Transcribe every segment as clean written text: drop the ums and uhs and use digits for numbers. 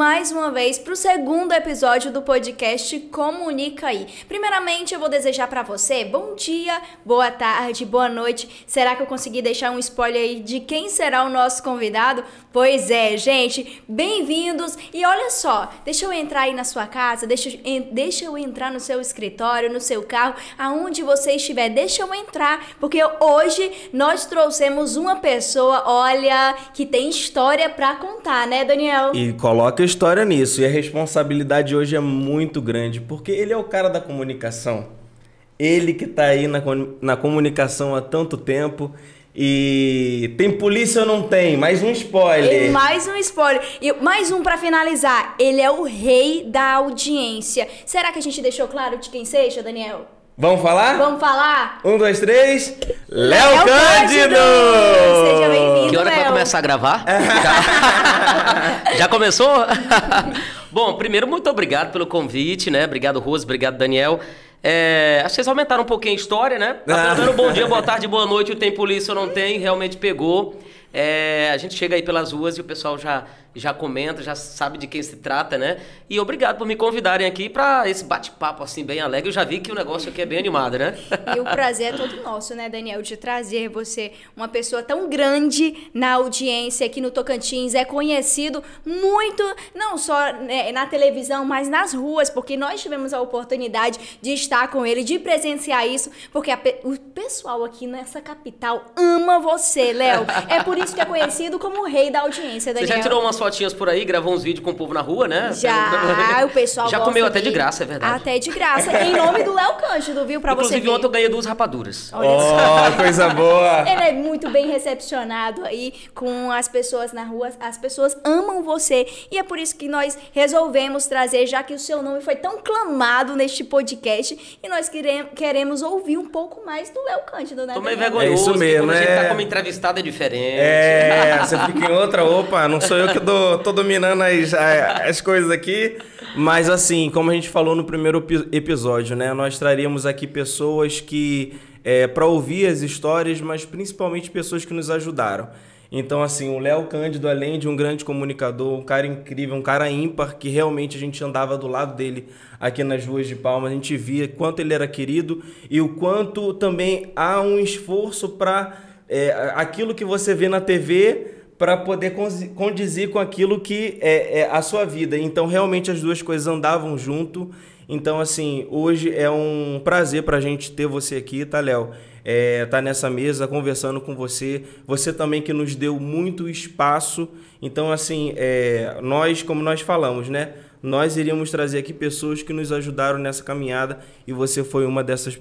mais uma vez para o segundo episódio do podcast Comunica Aí. Primeiramente, eu vou desejar para você bom dia, boa tarde, boa noite. Será que eu consegui deixar um spoiler aí de quem será o nosso convidado? Pois é, gente, bem-vindos. E olha só, deixa eu entrar aí na sua casa, deixa eu entrar no seu escritório, no seu carro, aonde você estiver, deixa eu entrar, porque hoje nós trouxemos uma pessoa, olha, que tem história para contar, né, Daniel? E coloca história nisso. E a responsabilidade hoje é muito grande, porque ele é o cara da comunicação. Ele que tá aí na comunicação há tanto tempo. E tem polícia ou não tem? Mais um spoiler. Mais um spoiler. E mais um pra finalizar. Ele é o rei da audiência. Será que a gente deixou claro de quem seja, Daniel? Vamos falar? Vamos falar? 1, 2, 3. Léo Cândido! Seja bem-vindo, Que hora que vai começar a gravar? Já começou? Bom, primeiro, muito obrigado pelo convite, né? Obrigado, Rose. Obrigado, Daniel. Acho que vocês aumentaram um pouquinho a história, né? Tá dando bom dia, boa tarde, boa noite. Tem polícia ou não tem? Realmente pegou. A gente chega aí pelas ruas e o pessoal já comenta, já sabe de quem se trata, né? E obrigado por me convidarem aqui para esse bate-papo assim bem alegre. Eu já vi que o negócio aqui é bem animado, né? E o prazer é todo nosso, né, Daniel? De trazer você, uma pessoa tão grande na audiência aqui no Tocantins, é conhecido muito, não só na televisão, mas nas ruas, porque nós tivemos a oportunidade de estar com ele, de presenciar isso, porque o pessoal aqui nessa capital ama você, Léo. É por isso que é conhecido como o rei da audiência, Daniel. Você já tirou umas fotinhas por aí, gravou uns vídeos com o povo na rua, né? Já, o pessoal já comeu até de graça, é verdade. Até de graça, em nome do Léo Cândido, viu? Pra Inclusive, você ver. ontem eu ganhei 2 rapaduras. Olha só. Coisa boa! Ele é muito bem recepcionado aí com as pessoas na rua, as pessoas amam você. E é por isso que nós resolvemos trazer, já que o seu nome foi tão clamado neste podcast, e nós queremos ouvir um pouco mais do Léo Cândido, né? Tô meio Daniel? vergonhoso, É isso mesmo, quando a gente né? tá como entrevistado é diferente. Você fica em outra, opa, não sou eu que tô dominando as coisas aqui, mas assim, como a gente falou no primeiro episódio, né, nós traríamos aqui pessoas que, para ouvir as histórias, mas principalmente pessoas que nos ajudaram. Então assim, o Léo Cândido, além de um grande comunicador, um cara incrível, um cara ímpar, que realmente a gente andava do lado dele aqui nas ruas de Palmas, a gente via quanto ele era querido e o quanto também há um esforço para aquilo que você vê na TV para poder condizer com aquilo que é a sua vida. Então, realmente, as duas coisas andavam junto. Então, assim, hoje é um prazer para a gente ter você aqui, tá, Léo? Tá nessa mesa conversando com você. Você também que nos deu muito espaço. Então, assim, nós, como nós falamos, né? Nós iríamos trazer aqui pessoas que nos ajudaram nessa caminhada e você foi uma dessas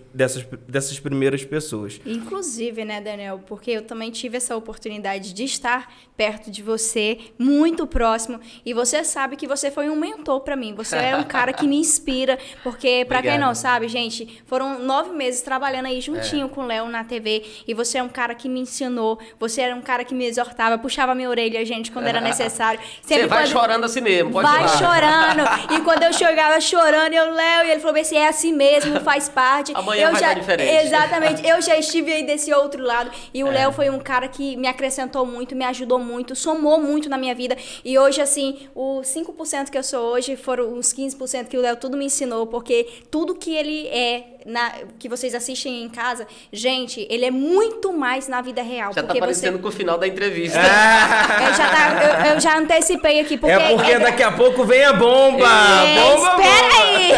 primeiras pessoas. Inclusive, né, Daniel, porque eu também tive essa oportunidade de estar perto de você, muito próximo, e você sabe que você foi um mentor para mim. Você é um cara que me inspira, porque, para quem não sabe, gente, foram 9 meses trabalhando aí juntinho com o Léo na TV, e você é um cara que me ensinou, você era um cara que me exortava, puxava minha orelha, gente, quando era necessário. Você vai chorando assim mesmo, pode vai falar. Chorando. E quando eu chegava chorando, Léo, e ele falou assim, é assim mesmo, faz parte. Amanhã vai estar diferente. Exatamente. Eu já estive aí desse outro lado. E o Léo foi um cara que me acrescentou muito, me ajudou muito, somou muito na minha vida. E hoje, assim, os 5% que eu sou hoje foram os 15% que o Léo tudo me ensinou, porque tudo que ele que vocês assistem em casa, gente, ele é muito mais na vida real. Já tá parecendo com o final da entrevista. Eu já antecipei aqui. Porque daqui a pouco vem a bomba! Espera aí!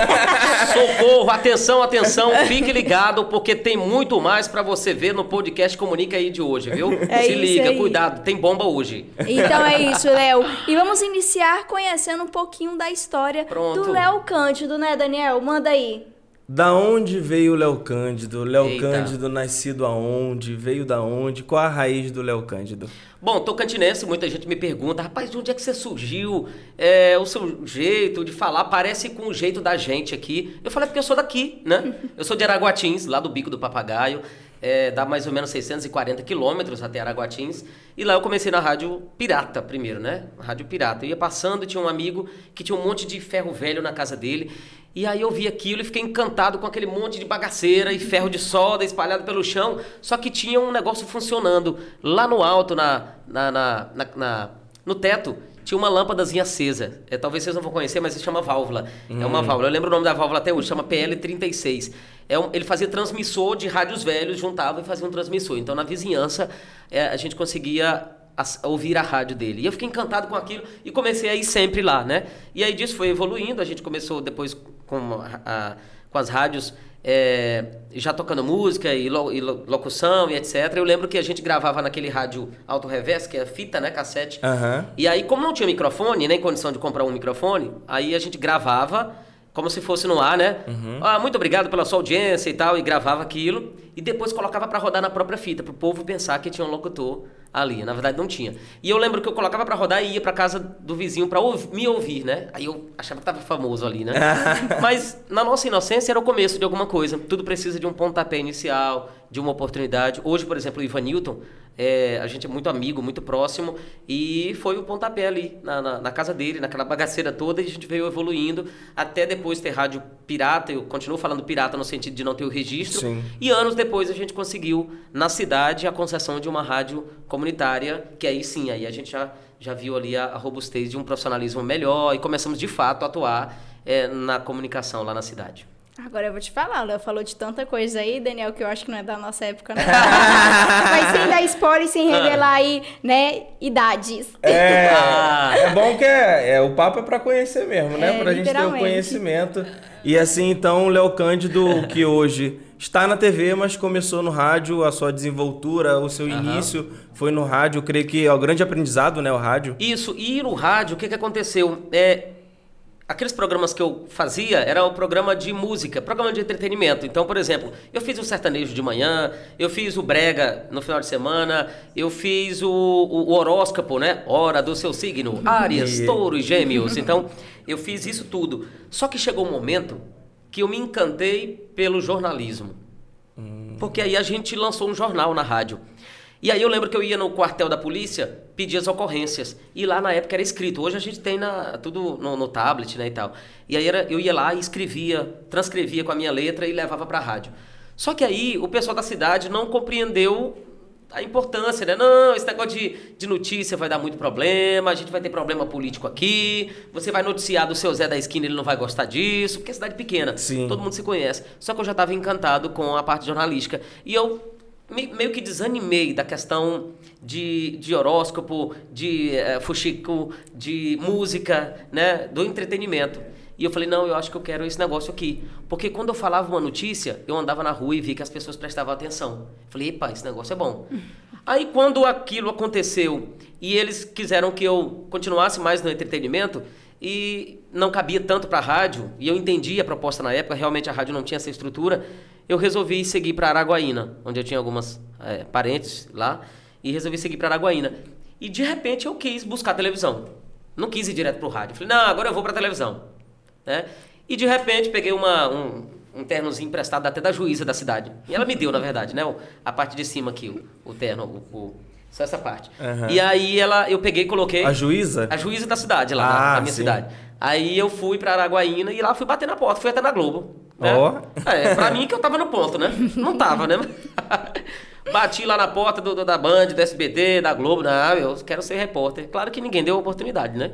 Socorro, atenção, atenção, fique ligado, porque tem muito mais pra você ver no podcast Comunica Aí de hoje, viu? Se liga, cuidado, tem bomba hoje. Então é isso, Léo. E vamos iniciar conhecendo um pouquinho da história do Léo Cândido, né, Daniel? Manda aí. Da onde veio o Léo Cândido? Léo Cândido nascido aonde? Veio da onde? Qual a raiz do Léo Cândido? Bom, tocantinense, muita gente me pergunta, rapaz, de onde é que você surgiu? O seu jeito de falar parece com o jeito da gente aqui. Eu falei, porque eu sou daqui, né? Eu sou de Araguatins, lá do Bico do Papagaio. Dá mais ou menos 640 quilômetros até Araguatins. E lá eu comecei na rádio pirata primeiro, né? Rádio pirata. Eu ia passando, tinha um amigo que tinha um monte de ferro velho na casa dele. E aí eu vi aquilo e fiquei encantado com aquele monte de bagaceira e ferro de solda espalhado pelo chão. Só que tinha um negócio funcionando. Lá no alto, no teto, tinha uma lâmpadazinha acesa. Talvez vocês não vão conhecer, mas se chama válvula. É uma válvula. Eu lembro o nome da válvula até hoje, chama PL36. Ele fazia transmissor de rádios velhos, juntava e fazia um transmissor. Então, na vizinhança, a gente conseguia ouvir a rádio dele. E eu fiquei encantado com aquilo e comecei a ir sempre lá, né? E aí disso foi evoluindo, a gente começou depois com as rádios já tocando música e locução e etc. Eu lembro que a gente gravava naquele rádio alto reverso, que é fita, né, cassete. E aí, como não tinha microfone, nem condição de comprar um microfone, aí a gente gravava como se fosse no ar, né? Muito obrigado pela sua audiência e tal, e gravava aquilo, e depois colocava para rodar na própria fita, pro povo pensar que tinha um locutor ali. Na verdade, não tinha. E eu lembro que eu colocava para rodar e ia para casa do vizinho para me ouvir, né? Aí eu achava que tava famoso ali, né? Mas na nossa inocência era o começo de alguma coisa. Tudo precisa de um pontapé inicial, de uma oportunidade. Hoje, por exemplo, o Ivanilton, a gente é muito amigo, muito próximo, e foi o pontapé ali, na casa dele, naquela bagaceira toda, e a gente veio evoluindo, até depois ter rádio pirata. Eu continuo falando pirata no sentido de não ter o registro. Sim. E anos depois a gente conseguiu, na cidade, a concessão de uma rádio comunitária, que aí sim, aí a gente já viu ali a robustez de um profissionalismo melhor, e começamos de fato a atuar na comunicação lá na cidade. Agora eu vou te falar, o Léo falou de tanta coisa aí, Daniel, que eu acho que não é da nossa época, não. Mas sem dar spoiler e sem revelar aí, né, idades. É bom que o papo é pra conhecer mesmo, né? Pra gente ter o conhecimento. E assim, então, o Léo Cândido, que hoje está na TV, mas começou no rádio, a sua desenvoltura, o seu início foi no rádio. Eu creio que é o grande aprendizado, né, o rádio. Isso, e no rádio, o que aconteceu? Aqueles programas que eu fazia era o programa de música, programa de entretenimento. Então, por exemplo, eu fiz o sertanejo de manhã, eu fiz o brega no final de semana, eu fiz o horóscopo, né? Hora do seu signo, Áries, Touro e Gêmeos. Então, eu fiz isso tudo. Só que chegou um momento que eu me encantei pelo jornalismo. Porque aí a gente lançou um jornal na rádio. E aí eu lembro que eu ia no quartel da polícia pedir as ocorrências. E lá na época era escrito. Hoje a gente tem tudo no tablet, né, e tal. E aí eu ia lá e escrevia, transcrevia com a minha letra e levava pra rádio. Só que aí o pessoal da cidade não compreendeu a importância, né? Não, esse negócio de notícia vai dar muito problema, a gente vai ter problema político aqui, você vai noticiar do seu Zé da esquina, ele não vai gostar disso, porque é cidade pequena, todo mundo se conhece. Só que eu já estava encantado com a parte jornalística. E eu meio que desanimei da questão de horóscopo, de fuxico, de música, né, do entretenimento. E eu falei, não, eu acho que eu quero esse negócio aqui. Porque quando eu falava uma notícia, eu andava na rua e vi que as pessoas prestavam atenção. Falei, epa, esse negócio é bom. Aí quando aquilo aconteceu e eles quiseram que eu continuasse mais no entretenimento, e não cabia tanto para a rádio, e eu entendi a proposta na época, realmente a rádio não tinha essa estrutura, eu resolvi seguir para Araguaína, onde eu tinha algumas parentes lá, e resolvi seguir para Araguaína. E de repente eu quis buscar televisão. Não quis ir direto pro rádio. Falei, não, agora eu vou para televisão. Né? E de repente peguei um ternozinho emprestado até da juíza da cidade. E ela me deu, na verdade, né? A parte de cima aqui, o terno, só essa parte. E aí eu peguei e coloquei... A juíza? A juíza da cidade, lá na minha cidade. Aí eu fui pra Araguaína e lá fui bater na porta, fui até na Globo. Né? Pra mim que eu tava no ponto, né? Não tava, né? Bati lá na porta da Band, do SBT, da Globo. Não, eu quero ser repórter. Claro que ninguém deu oportunidade, né?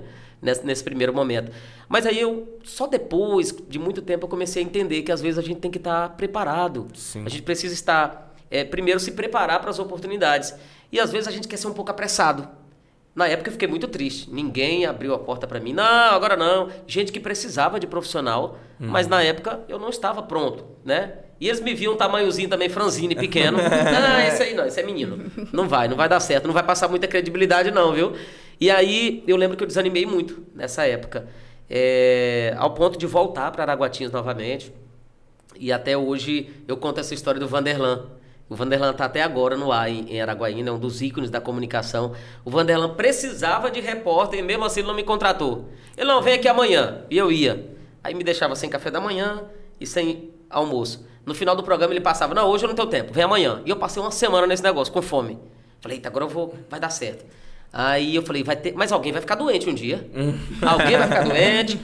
Nesse primeiro momento. Mas aí só depois de muito tempo eu comecei a entender que às vezes a gente tem que estar preparado. Sim. A gente precisa estar, primeiro se preparar para as oportunidades. E às vezes a gente quer ser um pouco apressado. Na época eu fiquei muito triste. Ninguém abriu a porta para mim. Não, agora não. Gente que precisava de profissional, mas na época eu não estava pronto, né? E eles me viam um tamanhozinho também, franzine, pequeno. Esse aí não, esse é menino. Não vai dar certo, não vai passar muita credibilidade não, viu? E aí eu lembro que eu desanimei muito nessa época. Ao ponto de voltar para Araguatinhas novamente. E até hoje eu conto essa história do Vanderlan. O Vanderlan está até agora no ar em Araguaína, é um dos ícones da comunicação. O Vanderlan precisava de repórter e mesmo assim ele não me contratou. Ele não, vem aqui amanhã. E eu ia. Aí me deixava sem café da manhã e sem almoço. No final do programa ele passava, não, hoje eu não tenho tempo, vem amanhã. E eu passei uma semana nesse negócio, com fome. Falei, eita, agora vai dar certo. Aí eu falei, mas alguém vai ficar doente um dia. Alguém vai ficar doente,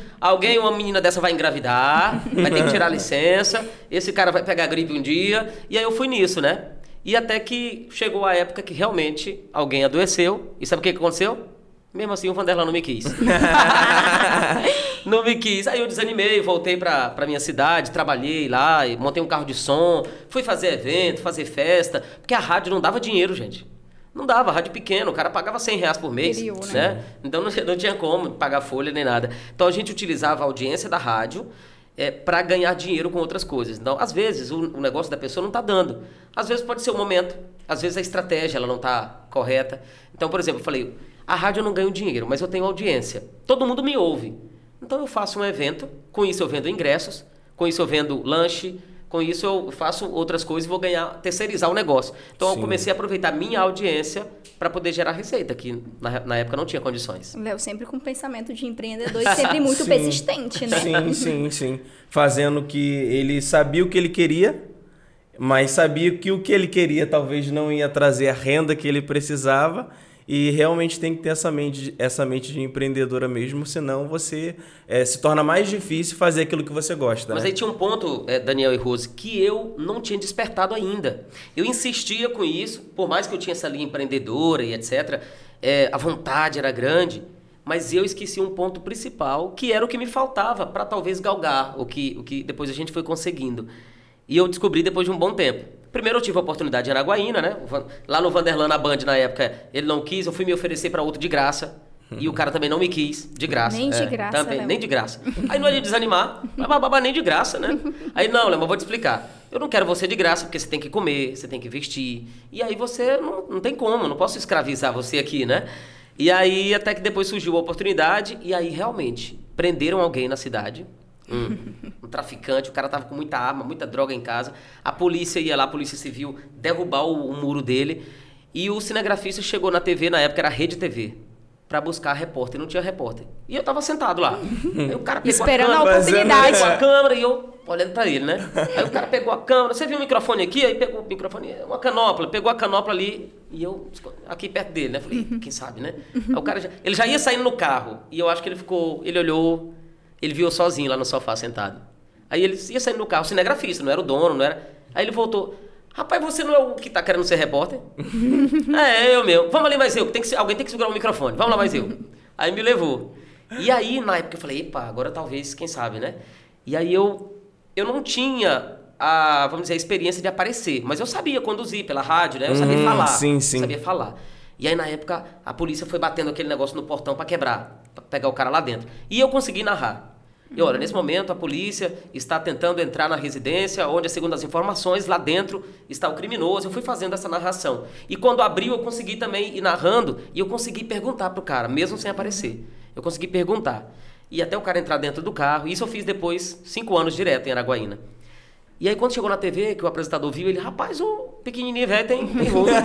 uma menina dessa vai engravidar, vai ter que tirar licença, esse cara vai pegar gripe um dia. E aí eu fui nisso, né? E até que chegou a época que realmente alguém adoeceu. E sabe o que aconteceu? Mesmo assim, o Vanderlan não me quis. Não me quis. Aí eu desanimei, voltei pra minha cidade, trabalhei lá, montei um carro de som, fui fazer evento, fazer festa, porque a rádio não dava dinheiro, gente. Não dava, rádio pequeno, o cara pagava R$100 por mês, né? Então não tinha como pagar folha nem nada. Então a gente utilizava a audiência da rádio para ganhar dinheiro com outras coisas. Então, às vezes, o negócio da pessoa não está dando. Às vezes pode ser o momento, às vezes a estratégia ela não está correta. Então, por exemplo, eu falei, a rádio eu não ganho dinheiro, mas eu tenho audiência. Todo mundo me ouve. Então eu faço um evento, com isso eu vendo ingressos, com isso eu vendo lanche, com isso eu faço outras coisas e vou terceirizar o negócio. Então eu comecei a aproveitar minha audiência para poder gerar receita, que na época não tinha condições. Léo sempre com pensamento de empreendedor e sempre muito persistente, né? Sim. Fazendo que ele sabia o que ele queria, mas sabia que o que ele queria talvez não ia trazer a renda que ele precisava. E realmente tem que ter essa mente de empreendedora mesmo, senão você se torna mais difícil fazer aquilo que você gosta. Mas aí tinha um ponto, Daniel e Rose, que eu não tinha despertado ainda. Eu insistia com isso, por mais que eu tinha essa linha empreendedora e etc., a vontade era grande, mas eu esqueci um ponto principal, que era o que me faltava para talvez galgar o que depois a gente foi conseguindo. E eu descobri depois de um bom tempo. Primeiro eu tive a oportunidade em Araguaína, né? Lá no Vanderlan, na Band, na época, ele não quis, eu fui me oferecer para outro de graça. E o cara também não me quis, de graça. Nem de graça, também, nem de graça. Aí não ia desanimar, mas nem de graça, né? Aí não, Léo, mas vou te explicar. Eu não quero você de graça, porque você tem que comer, você tem que vestir. E aí você não tem como, não posso escravizar você aqui, né? E aí até que depois surgiu a oportunidade, e aí realmente prenderam alguém na cidade. Um traficante, o cara tava com muita arma, muita droga em casa. A polícia ia lá, a polícia civil, derrubar o muro dele. E o cinegrafista chegou na TV, na época era Rede TV, pra buscar repórter. Não tinha repórter. E eu tava sentado lá. Aí o cara pegou esperando a oportunidade. pegou a câmera e eu olhando pra ele, né? Aí o cara pegou a câmera, você viu o microfone aqui? Aí pegou o microfone, uma canopla, pegou a canopla ali e eu aqui perto dele, né? Falei, quem sabe, né? Aí o cara ele já ia saindo no carro e eu acho que ele olhou, ele viu eu sozinho lá no sofá sentado. Aí ele ia saindo no carro, cinegrafista, não era o dono, não era. Aí ele voltou. Rapaz, você não é o que tá querendo ser repórter? Eu mesmo. Vamos ali mais eu, alguém tem que segurar o microfone. Vamos lá mais eu. Aí me levou. E aí, na época, eu falei, epa, agora talvez, quem sabe, né? E aí eu não tinha vamos dizer, a experiência de aparecer, mas eu sabia conduzir pela rádio, né? Eu sabia falar. Sim. Eu sabia falar. E aí, na época, a polícia foi batendo aquele negócio no portão pra quebrar, pra pegar o cara lá dentro. E eu consegui narrar. E olha, nesse momento a polícia está tentando entrar na residência, onde, segundo as informações, lá dentro está o criminoso. Eu fui fazendo essa narração. E quando abriu, eu consegui também ir narrando e eu consegui perguntar pro cara, mesmo sem aparecer. Eu consegui perguntar. E até o cara entrar dentro do carro. Isso eu fiz depois, 5 anos direto em Araguaína. E aí quando chegou na TV, que o apresentador viu, ele, rapaz, o pequenininho velho tem rosto.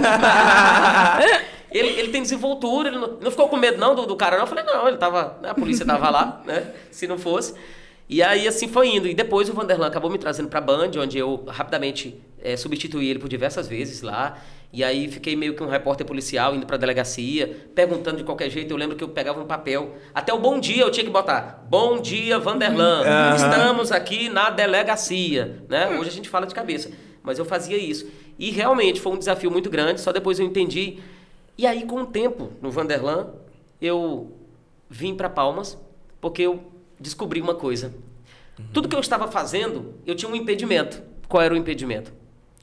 Ele tem desenvoltura, ele não ficou com medo não do cara não. Eu falei, não, ele tava, a polícia tava lá, né, se não fosse. E aí assim foi indo. E depois o Vanderlan acabou me trazendo pra Band, onde eu rapidamente substituí ele por diversas vezes lá. E aí fiquei meio que um repórter policial, indo pra delegacia, perguntando de qualquer jeito. Eu lembro que eu pegava um papel, até o bom dia eu tinha que botar. Bom dia, Vanderlan, estamos aqui na delegacia, né? Hoje a gente fala de cabeça, mas eu fazia isso. E realmente foi um desafio muito grande, só depois eu entendi. E aí, com o tempo, no Vanderlan, eu vim para Palmas, porque eu descobri uma coisa. Tudo que eu estava fazendo, eu tinha um impedimento. Qual era o impedimento?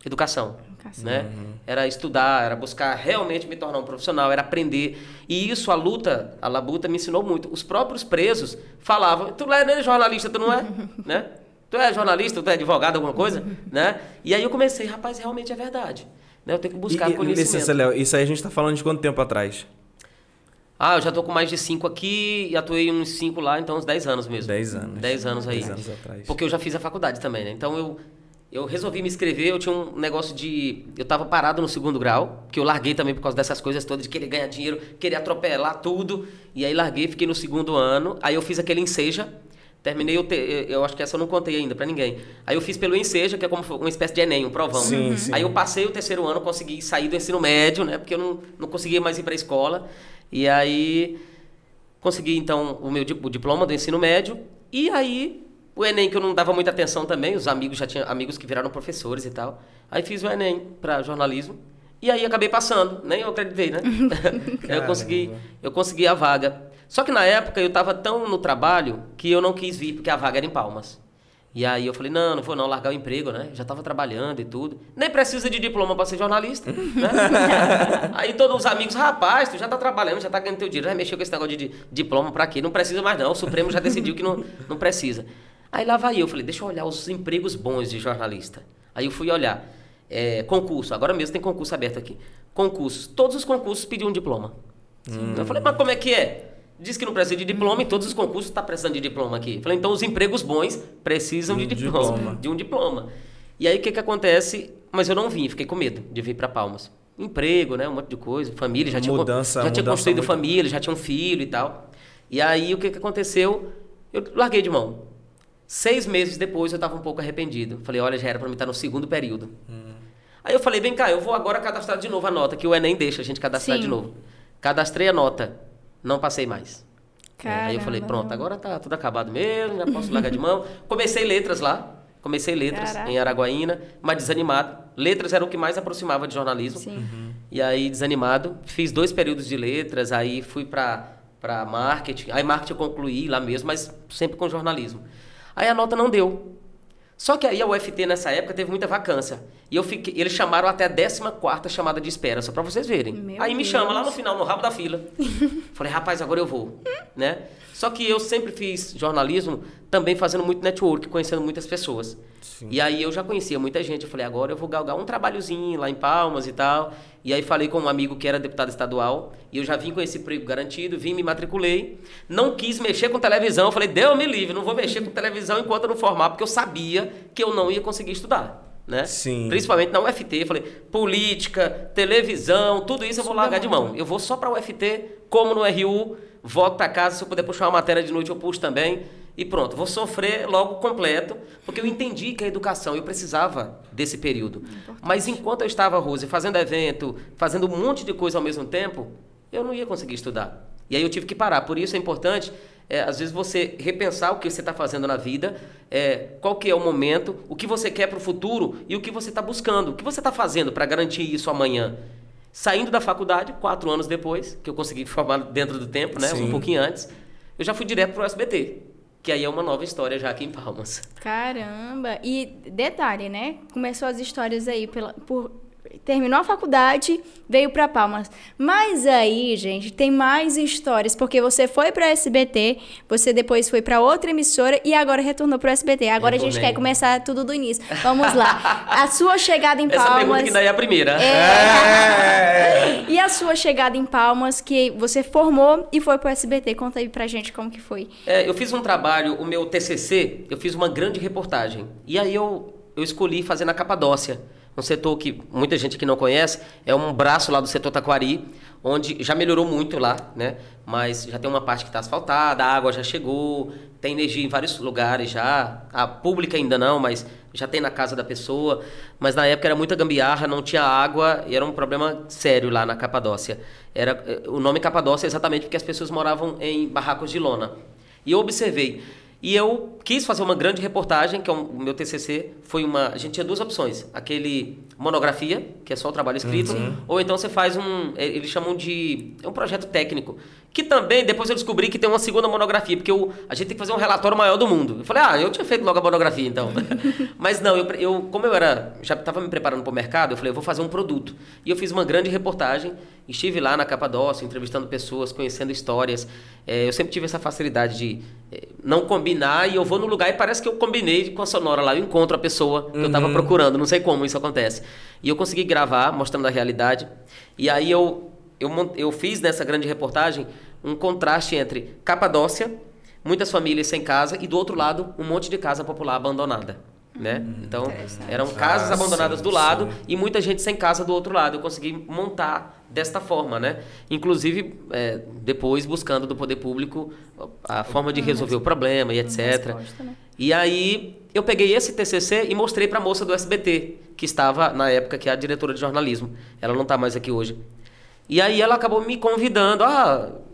Educação. Né? Era estudar, era buscar realmente me tornar um profissional, era aprender. E isso, a labuta me ensinou muito. Os próprios presos falavam, tu não é jornalista, tu não é? Né? Tu é jornalista, tu é advogado, alguma coisa? Né? E aí eu comecei, rapaz, realmente é verdade. Eu tenho que buscar conhecimento. Licença, Léo, isso aí a gente está falando de quanto tempo atrás? Eu já tô com mais de 5 aqui e atuei uns 5 lá, então uns 10 anos mesmo. 10 anos. 10 anos aí. 10 anos atrás. Porque eu já fiz a faculdade também, né? Então eu resolvi me inscrever, eu tinha um negócio de... Eu tava parado no 2º grau, que eu larguei também por causa dessas coisas todas, de querer ganhar dinheiro, querer atropelar tudo. E aí larguei, fiquei no 2º ano, aí eu fiz aquele Enseja. Terminei, eu acho que essa eu não contei ainda pra ninguém. Aí eu fiz pelo Enseja, que é como uma espécie de Enem, um provão. Sim. Aí eu passei o 3º ano, consegui sair do ensino médio, né? Porque eu não conseguia mais ir pra escola. E aí consegui, então, o diploma do ensino médio. E aí o Enem, que eu não dava muita atenção também. Os amigos, já tinha amigos que viraram professores e tal. Aí fiz o Enem pra jornalismo. E aí acabei passando, nem eu acreditei, né? eu consegui a vaga. Só que na época eu estava tão no trabalho que eu não quis vir, porque a vaga era em Palmas. E aí eu falei, não vou não largar o emprego, né? Já estava trabalhando e tudo. Nem precisa de diploma para ser jornalista, né? Aí todos os amigos, rapaz, tu já tá trabalhando, já tá ganhando teu dinheiro, já mexeu com esse negócio de diploma para quê? Não precisa mais não, o Supremo já decidiu que não precisa. Aí lá vai eu falei, deixa eu olhar os empregos bons de jornalista. Aí eu fui olhar, concurso, agora mesmo tem concurso aberto aqui. Concursos, todos os concursos pediam um diploma. Eu falei, mas como é que é? Diz que não precisa de diploma e todos os concursos estão precisando de diploma aqui. Falei, então os empregos bons precisam de diploma, de um diploma. E aí o que acontece? Mas eu não vim, fiquei com medo de vir para Palmas. Emprego, né? Um monte de coisa, família, já tinha construído família, já tinha um filho e tal. E aí o que aconteceu? Eu larguei de mão. 6 meses depois eu estava um pouco arrependido. Falei, olha, já era para mim estar no segundo período. Aí eu falei, vem cá, eu vou agora cadastrar de novo a nota, que o Enem deixa a gente cadastrar de novo. Cadastrei a nota. Não passei mais. Aí eu falei, pronto, agora tá tudo acabado mesmo, já posso largar de mão. Comecei letras lá, em Araguaína, mas desanimado. Letras era o que mais aproximava de jornalismo. E aí, desanimado, fiz 2 períodos de letras, aí fui para marketing. Aí marketing eu concluí lá mesmo, mas sempre com jornalismo. Aí a nota não deu. Só que aí a UFT nessa época teve muita vacância. E eles chamaram até a 14ª chamada de espera, só pra vocês verem. Aí me chama lá no final, no rabo da fila. Falei, rapaz, agora eu vou, né? Só que eu sempre fiz jornalismo também fazendo muito network, conhecendo muitas pessoas. Sim. E aí eu já conhecia muita gente. Eu falei, agora eu vou galgar um trabalhozinho lá em Palmas e tal. E aí falei com um amigo que era deputado estadual. E eu já vim com esse emprego garantido, me matriculei. Não quis mexer com televisão. Eu falei, Deus me livre, não vou mexer com televisão enquanto eu não formar, porque eu sabia que eu não ia conseguir estudar. Né? Sim. Principalmente na UFT, eu falei, política, televisão, tudo isso eu vou largar de mão. Eu vou só para a UFT, como no RU, volto para casa, se eu puder puxar uma matéria de noite eu puxo também. E pronto, vou sofrer logo completo, porque eu entendi que a educação, eu precisava desse período. Mas enquanto eu estava, Rose, fazendo evento, fazendo um monte de coisa ao mesmo tempo, eu não ia conseguir estudar. E aí eu tive que parar. Por isso é importante, às vezes, você repensar o que você está fazendo na vida, qual que é o momento, o que você quer para o futuro e o que você está buscando. O que você está fazendo para garantir isso amanhã? Saindo da faculdade, 4 anos depois, que eu consegui formar dentro do tempo, né? Um pouquinho antes, eu já fui direto para o SBT. Que aí é uma nova história já aqui em Palmas. Caramba! E detalhe, né? Começou as histórias aí terminou a faculdade, veio para Palmas. Mas aí, gente, tem mais histórias, porque você foi para SBT, você depois foi para outra emissora e agora retornou para o SBT. Agora a gente quer começar tudo do início. Vamos lá. A sua chegada em Palmas... Essa pergunta que daí é a primeira. E a sua chegada em Palmas, que você formou e foi para o SBT. Conta aí pra gente como que foi. Eu fiz um trabalho, o meu TCC, eu fiz uma grande reportagem. E aí eu escolhi fazer na Capadócia. Um setor que muita gente aqui não conhece, é um braço lá do setor Taquari, onde já melhorou muito lá, né? Mas já tem uma parte que está asfaltada, a água já chegou, tem energia em vários lugares já, a pública ainda não, mas já tem na casa da pessoa. Mas na época era muita gambiarra, não tinha água e era um problema sério lá na Capadócia. O nome Capadócia é exatamente porque as pessoas moravam em barracos de lona. E eu observei. E eu quis fazer uma grande reportagem, que é o meu TCC, a gente tinha 2 opções, aquele monografia, que é só o trabalho escrito, ou então você faz eles chamam de, um projeto técnico, que também, depois eu descobri que tem uma segunda monografia, porque a gente tem que fazer um relatório maior do mundo. Eu falei, eu tinha feito logo a monografia, então. Mas não, como eu já estava me preparando para o mercado, eu falei, eu vou fazer um produto. E eu fiz uma grande reportagem, estive lá na Capadócia, entrevistando pessoas, conhecendo histórias. Eu sempre tive essa facilidade de não combinar, e eu vou no lugar e parece que eu combinei com a Sonora lá, eu encontro a pessoa que eu estava procurando, não sei como isso acontece. E eu consegui gravar, mostrando a realidade. E aí eu fiz nessa grande reportagem um contraste entre Capadócia, muitas famílias sem casa, e do outro lado, um monte de casa popular abandonada. Né? Então, eram casas abandonadas do lado e muita gente sem casa do outro lado. Eu consegui montar desta forma, né? Inclusive, depois buscando do poder público a forma de resolver o problema e etc. Resposta, né? E aí, eu peguei esse TCC e mostrei para a moça do SBT, que estava, na época, que é a diretora de jornalismo. Ela não está mais aqui hoje. E aí, ela acabou me convidando.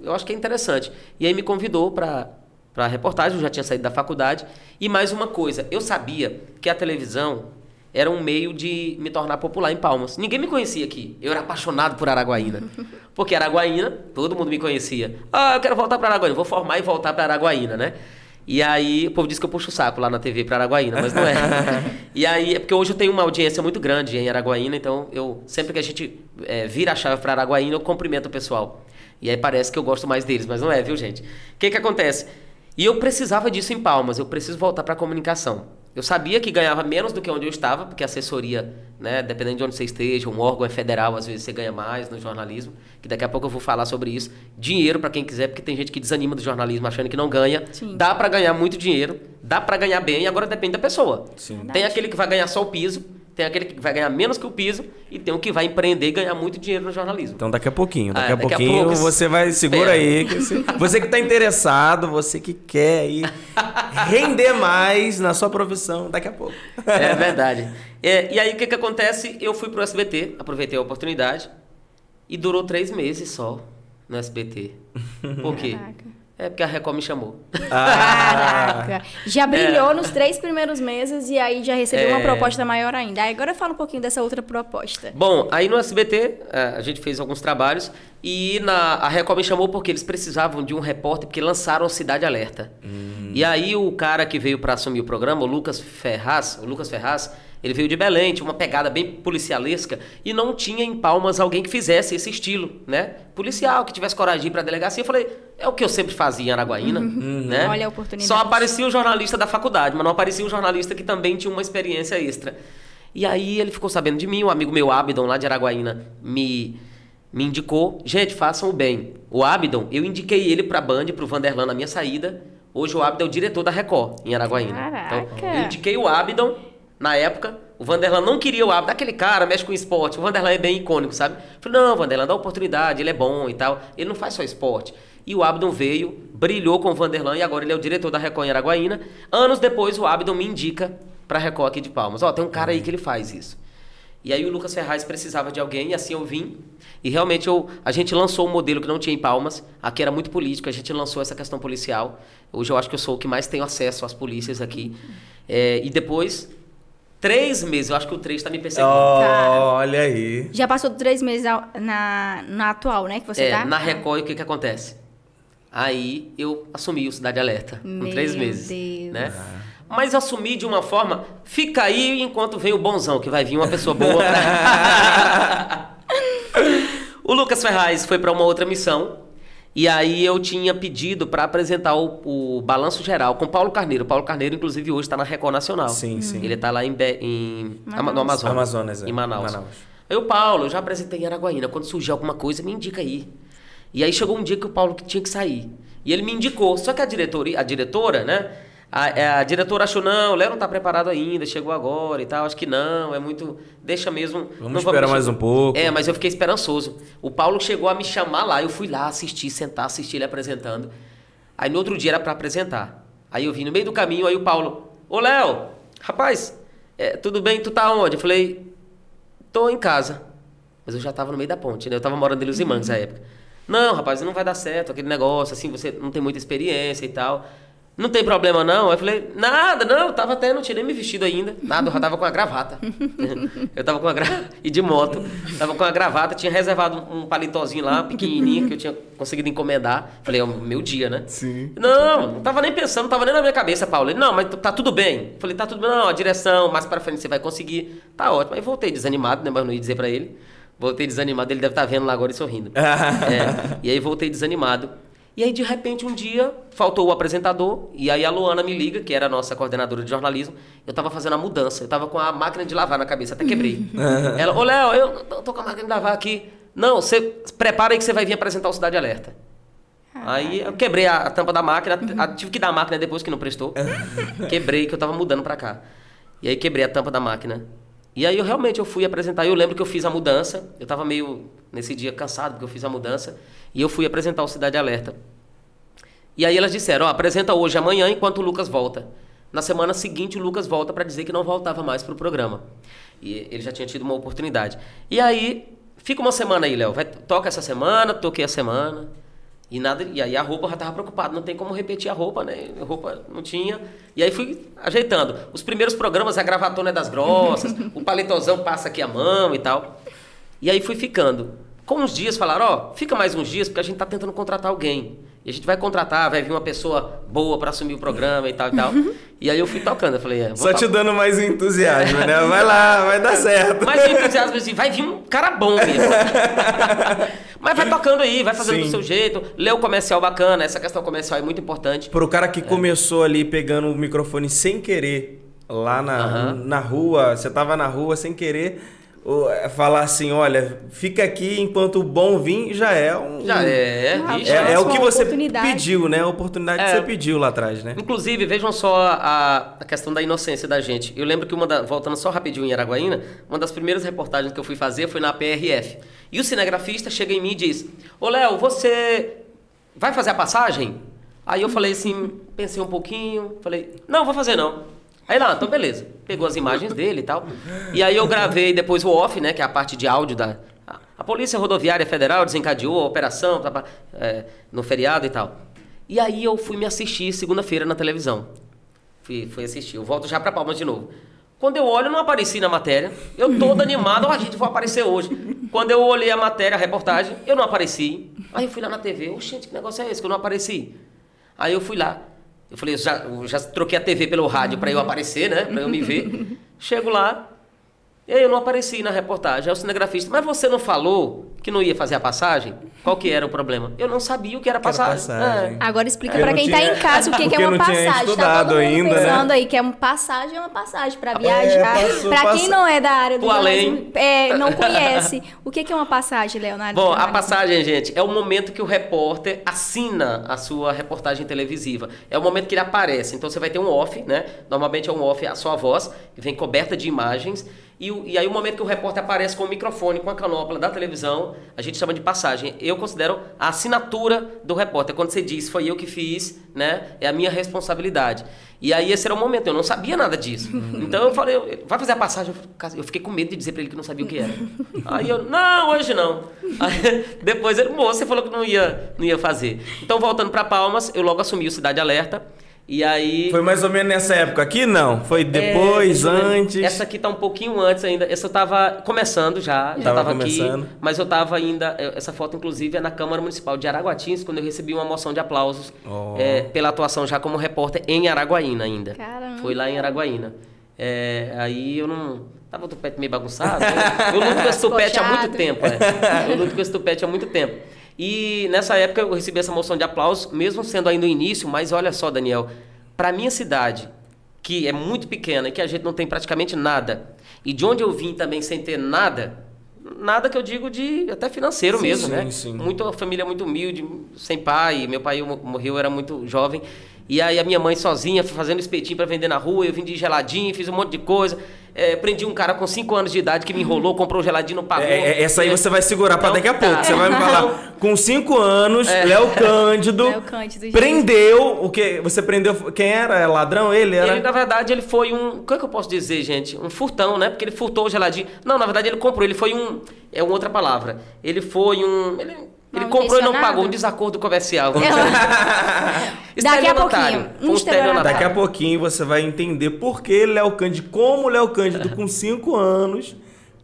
Eu acho que é interessante. E aí, me convidou para a reportagem, eu já tinha saído da faculdade. E mais uma coisa, eu sabia que a televisão, era um meio de me tornar popular em Palmas. Ninguém me conhecia aqui. Eu era apaixonado por Araguaína. Porque Araguaína, todo mundo me conhecia. Ah, eu quero voltar para Araguaína. Vou formar e voltar para Araguaína, né? E aí, o povo diz que eu puxo o saco lá na TV para Araguaína, mas não é. E aí, é porque hoje eu tenho uma audiência muito grande em Araguaína, então sempre que a gente vira a chave para Araguaína, eu cumprimento o pessoal. E aí parece que eu gosto mais deles, mas não é, viu, gente? O que acontece? E eu precisava disso em Palmas, eu preciso voltar para a comunicação. Eu sabia que ganhava menos do que onde eu estava, porque a assessoria, né, dependendo de onde você esteja, um órgão é federal, às vezes você ganha mais no jornalismo, que daqui a pouco eu vou falar sobre isso. Dinheiro para quem quiser, porque tem gente que desanima do jornalismo achando que não ganha. Sim. Dá para ganhar muito dinheiro, dá para ganhar bem, agora depende da pessoa. Sim. Tem aquele que vai ganhar só o piso, tem aquele que vai ganhar menos que o piso e tem o que vai empreender e ganhar muito dinheiro no jornalismo. Então daqui a pouquinho, Daqui a pouco, você vai, segura aí. Você que tá interessado, você que quer aí render mais na sua profissão, daqui a pouco. É verdade. E aí o que acontece? Eu fui pro SBT, aproveitei a oportunidade e durou 3 meses só no SBT. Por quê? Caraca. É porque a Record me chamou. Caraca. Já brilhou nos 3 primeiros meses e aí já recebeu uma proposta maior ainda. Aí agora fala um pouquinho dessa outra proposta. Bom, aí no SBT a gente fez alguns trabalhos e a Record me chamou porque eles precisavam de um repórter porque lançaram a Cidade Alerta. E aí o cara que veio para assumir o programa, o Lucas Ferraz, ele veio de Belém, tinha uma pegada bem policialesca e não tinha em Palmas alguém que fizesse esse estilo, né? Policial, que tivesse coragem de ir pra delegacia. Eu falei, é o que eu sempre fazia em Araguaína, né? Olha a oportunidade. Só aparecia o jornalista da faculdade, mas não aparecia um jornalista que também tinha uma experiência extra. E aí ele ficou sabendo de mim, um amigo meu, Abdon, lá de Araguaína, me indicou. Gente, façam o bem. O Abdon, eu indiquei ele pra Band, pro Vanderlan na minha saída. Hoje o Abdon é o diretor da Record, em Araguaína. Caraca. Então, eu indiquei o Abdon. Na época, o Vanderlan não queria o Abdon. Aquele cara mexe com esporte. O Vanderlan é bem icônico, sabe? Eu falei, não, Vanderlan, dá oportunidade, ele é bom e tal. Ele não faz só esporte. E o Abdon veio, brilhou com o Vanderlan e agora ele é o diretor da Record em Araguaína. Anos depois, o Abdon me indica pra Record aqui de Palmas. Ó, tem um cara aí que ele faz isso. E aí o Lucas Ferraz precisava de alguém e assim eu vim. E realmente a gente lançou um modelo que não tinha em Palmas. Aqui era muito político, a gente lançou essa questão policial. Hoje eu acho que eu sou o que mais tenho acesso às polícias aqui. E depois... 3 meses, eu acho que o 3 tá me perseguindo. Olha aí. Já passou 3 meses na atual, né? Que você tá? Na Record, o que acontece? Aí eu assumi o Cidade Alerta, com 3 meses. Deus. Né? Mas assumi de uma forma, fica aí enquanto vem o bonzão, que vai vir uma pessoa boa. O Lucas Ferraz foi para uma outra missão. E aí eu tinha pedido para apresentar o Balanço Geral com Paulo Carneiro. O Paulo Carneiro, inclusive, hoje está na Record Nacional. Sim, sim. Ele está lá no Amazonas, em Manaus. Aí o Paulo, eu já apresentei em Araguaína. Quando surgir alguma coisa, me indica aí. E aí chegou um dia que o Paulo tinha que sair. E ele me indicou. Só que a diretora, né? A diretora achou, não, o Léo não tá preparado ainda, chegou agora e tal, acho que não, é muito... Deixa mesmo... Vamos esperar mais um pouco. Mas eu fiquei esperançoso. O Paulo chegou a me chamar lá, eu fui lá assistir ele apresentando. Aí no outro dia era pra apresentar. Aí eu vim no meio do caminho, aí o Paulo, ô Léo, rapaz, tudo bem, tu tá onde? Eu falei, tô em casa. Mas eu já tava no meio da ponte, né? Eu tava morando em Luzimangues na época. Não, rapaz, não vai dar certo, aquele negócio, assim, você não tem muita experiência e tal... Não tem problema não? Aí eu falei, nada, não, não tinha nem me vestido ainda. Nada, eu já tava com a gravata. Eu tava com a gravata, e de moto. Tava com a gravata, tinha reservado um paletózinho lá, pequenininho, que eu tinha conseguido encomendar. Falei, é o meu dia, né? Sim. Não tava nem pensando, não tava nem na minha cabeça, Paulo. Ele, não, mas tá tudo bem. Falei, tá tudo bem, não, a direção, mais pra frente você vai conseguir. Tá ótimo. Aí voltei desanimado, né, mas não ia dizer pra ele. Voltei desanimado, ele deve estar vendo lá agora e sorrindo. E aí voltei desanimado. E aí, de repente, um dia, faltou o apresentador, e aí a Luana me liga, que era a nossa coordenadora de jornalismo, eu tava fazendo a mudança, eu tava com a máquina de lavar na cabeça, até quebrei. Ela, ô Léo, eu tô com a máquina de lavar aqui. Não, você prepara aí que você vai vir apresentar o Cidade Alerta. Aí eu quebrei a tampa da máquina, tive que dar a máquina depois que não prestou. Quebrei, que eu tava mudando pra cá. E aí quebrei a tampa da máquina. E aí eu fui apresentar, eu lembro que eu fiz a mudança, eu tava meio, nesse dia, cansado, porque eu fiz a mudança, e eu fui apresentar o Cidade Alerta. E aí elas disseram, apresenta hoje, amanhã, enquanto o Lucas volta. Na semana seguinte, o Lucas volta para dizer que não voltava mais pro programa. E ele já tinha tido uma oportunidade. E aí, fica uma semana aí, Léo, toca essa semana, toquei a semana. E aí a roupa eu já tava preocupado, não tem como repetir a roupa, né? A roupa não tinha. E aí fui ajeitando. Os primeiros programas, a gravatona é das grossas, o paletozão passa aqui a mão e tal. E aí fui ficando. Com uns dias falaram, fica mais uns dias, porque a gente tá tentando contratar alguém. E a gente vai contratar, vai vir uma pessoa boa para assumir o programa e tal e tal. E aí eu fui tocando, eu falei... Só te dando mais entusiasmo, né? Vai lá, vai dar certo. Mais entusiasmo, assim, vai vir um cara bom mesmo. Mas vai tocando aí, vai fazendo do seu jeito. Lê o comercial bacana, essa questão comercial é muito importante. Pro cara que começou ali pegando o microfone sem querer, lá na rua, você tava na rua sem querer... falar assim, olha, fica aqui enquanto o bom vir já é um... Já é, bicho. É o que você pediu, né? A oportunidade que você pediu lá atrás, né? Inclusive, vejam só a questão da inocência da gente. Eu lembro que voltando só rapidinho em Araguaína, uma das primeiras reportagens que eu fui fazer foi na PRF. E o cinegrafista chega em mim e diz, ô Léo, você vai fazer a passagem? Aí eu falei assim, pensei um pouquinho, falei, não, vou fazer não. Aí lá, então beleza. Pegou as imagens dele e tal. E aí eu gravei depois o off, né? Que é a parte de áudio da... A Polícia Rodoviária Federal desencadeou a operação no feriado e tal. E aí eu fui me assistir segunda-feira na televisão. Fui assistir. Eu volto já pra Palmas de novo. Quando eu olho, eu não apareci na matéria. Eu todo animado. Ó, gente, vou aparecer hoje. Quando eu olhei a matéria, a reportagem, eu não apareci. Aí eu fui lá na TV. Gente, que negócio é esse que eu não apareci? Aí eu fui lá. Eu falei, eu já troquei a TV pelo rádio para eu aparecer, né? Para eu me ver. Chego lá, e aí eu não apareci na reportagem. Aí o cinegrafista, mas você não falou que não ia fazer a passagem? Qual que era o problema? Eu não sabia o que era passagem. Agora explica para quem tá em casa o que é uma passagem. Tá todo mundo ainda, pensando né? aí que é uma passagem para viajar. Para quem não é da área do jornalismo, não conhece, o que é uma passagem, Leonardo? Bom, a passagem, gente, é o momento que o repórter assina a sua reportagem televisiva. É o momento que ele aparece. Então você vai ter um off, né? Normalmente é um off a sua voz, que vem coberta de imagens. E aí o momento que o repórter aparece com o microfone, com a canopla da televisão, a gente chama de passagem. Eu considero a assinatura do repórter. Quando você diz, foi eu que fiz, né? É a minha responsabilidade. E aí esse era o momento, eu não sabia nada disso. Então eu falei, vai fazer a passagem? Eu fiquei com medo de dizer pra ele que não sabia o que era. Aí eu, não, hoje não. Aí, depois ele, moço, você falou que não ia fazer. Então voltando pra Palmas, eu logo assumi o Cidade Alerta. E aí... Foi mais ou menos nessa época aqui? Não. Foi depois, antes? Essa aqui tá um pouquinho antes ainda. Essa eu tava começando já tava aqui. Mas eu tava ainda... Essa foto, inclusive, é na Câmara Municipal de Araguatins, quando eu recebi uma moção de aplausos pela atuação já como repórter em Araguaína ainda. Caramba. Foi lá em Araguaína. Aí eu não... Tava o tupete meio bagunçado. Eu luto com esse tupete há muito tempo. Eu luto com esse tupete há muito tempo. E nessa época eu recebi essa moção de aplausos, mesmo sendo ainda o início, mas olha só, Daniel, para minha cidade, que é muito pequena e que a gente não tem praticamente nada, e de onde eu vim também sem ter nada que eu digo de até financeiro mesmo, né? Sim. Uma família muito humilde, sem pai, meu pai morreu, eu era muito jovem, e aí a minha mãe sozinha fazendo espetinho para vender na rua, eu vendi geladinho, fiz um monte de coisa. Prendi um cara com 5 anos de idade que me enrolou, comprou um geladinho, não pagou. Essa aí você vai segurar para daqui a pouco. Você vai me falar, com 5 anos, Léo Cândido prendeu o que? Você prendeu quem era? Ladrão? Ele era? Ele, na verdade, ele foi um... Como é que eu posso dizer, gente? Um furtão, né? Porque ele furtou o geladinho. Não, na verdade, ele comprou. Ele foi um... É uma outra palavra. Ele foi um... Ele comprou e não pagou, um desacordo comercial. Daqui a pouquinho. Daqui a pouquinho você vai entender por que Léo Cândido, como Léo Cândido, com 5 anos,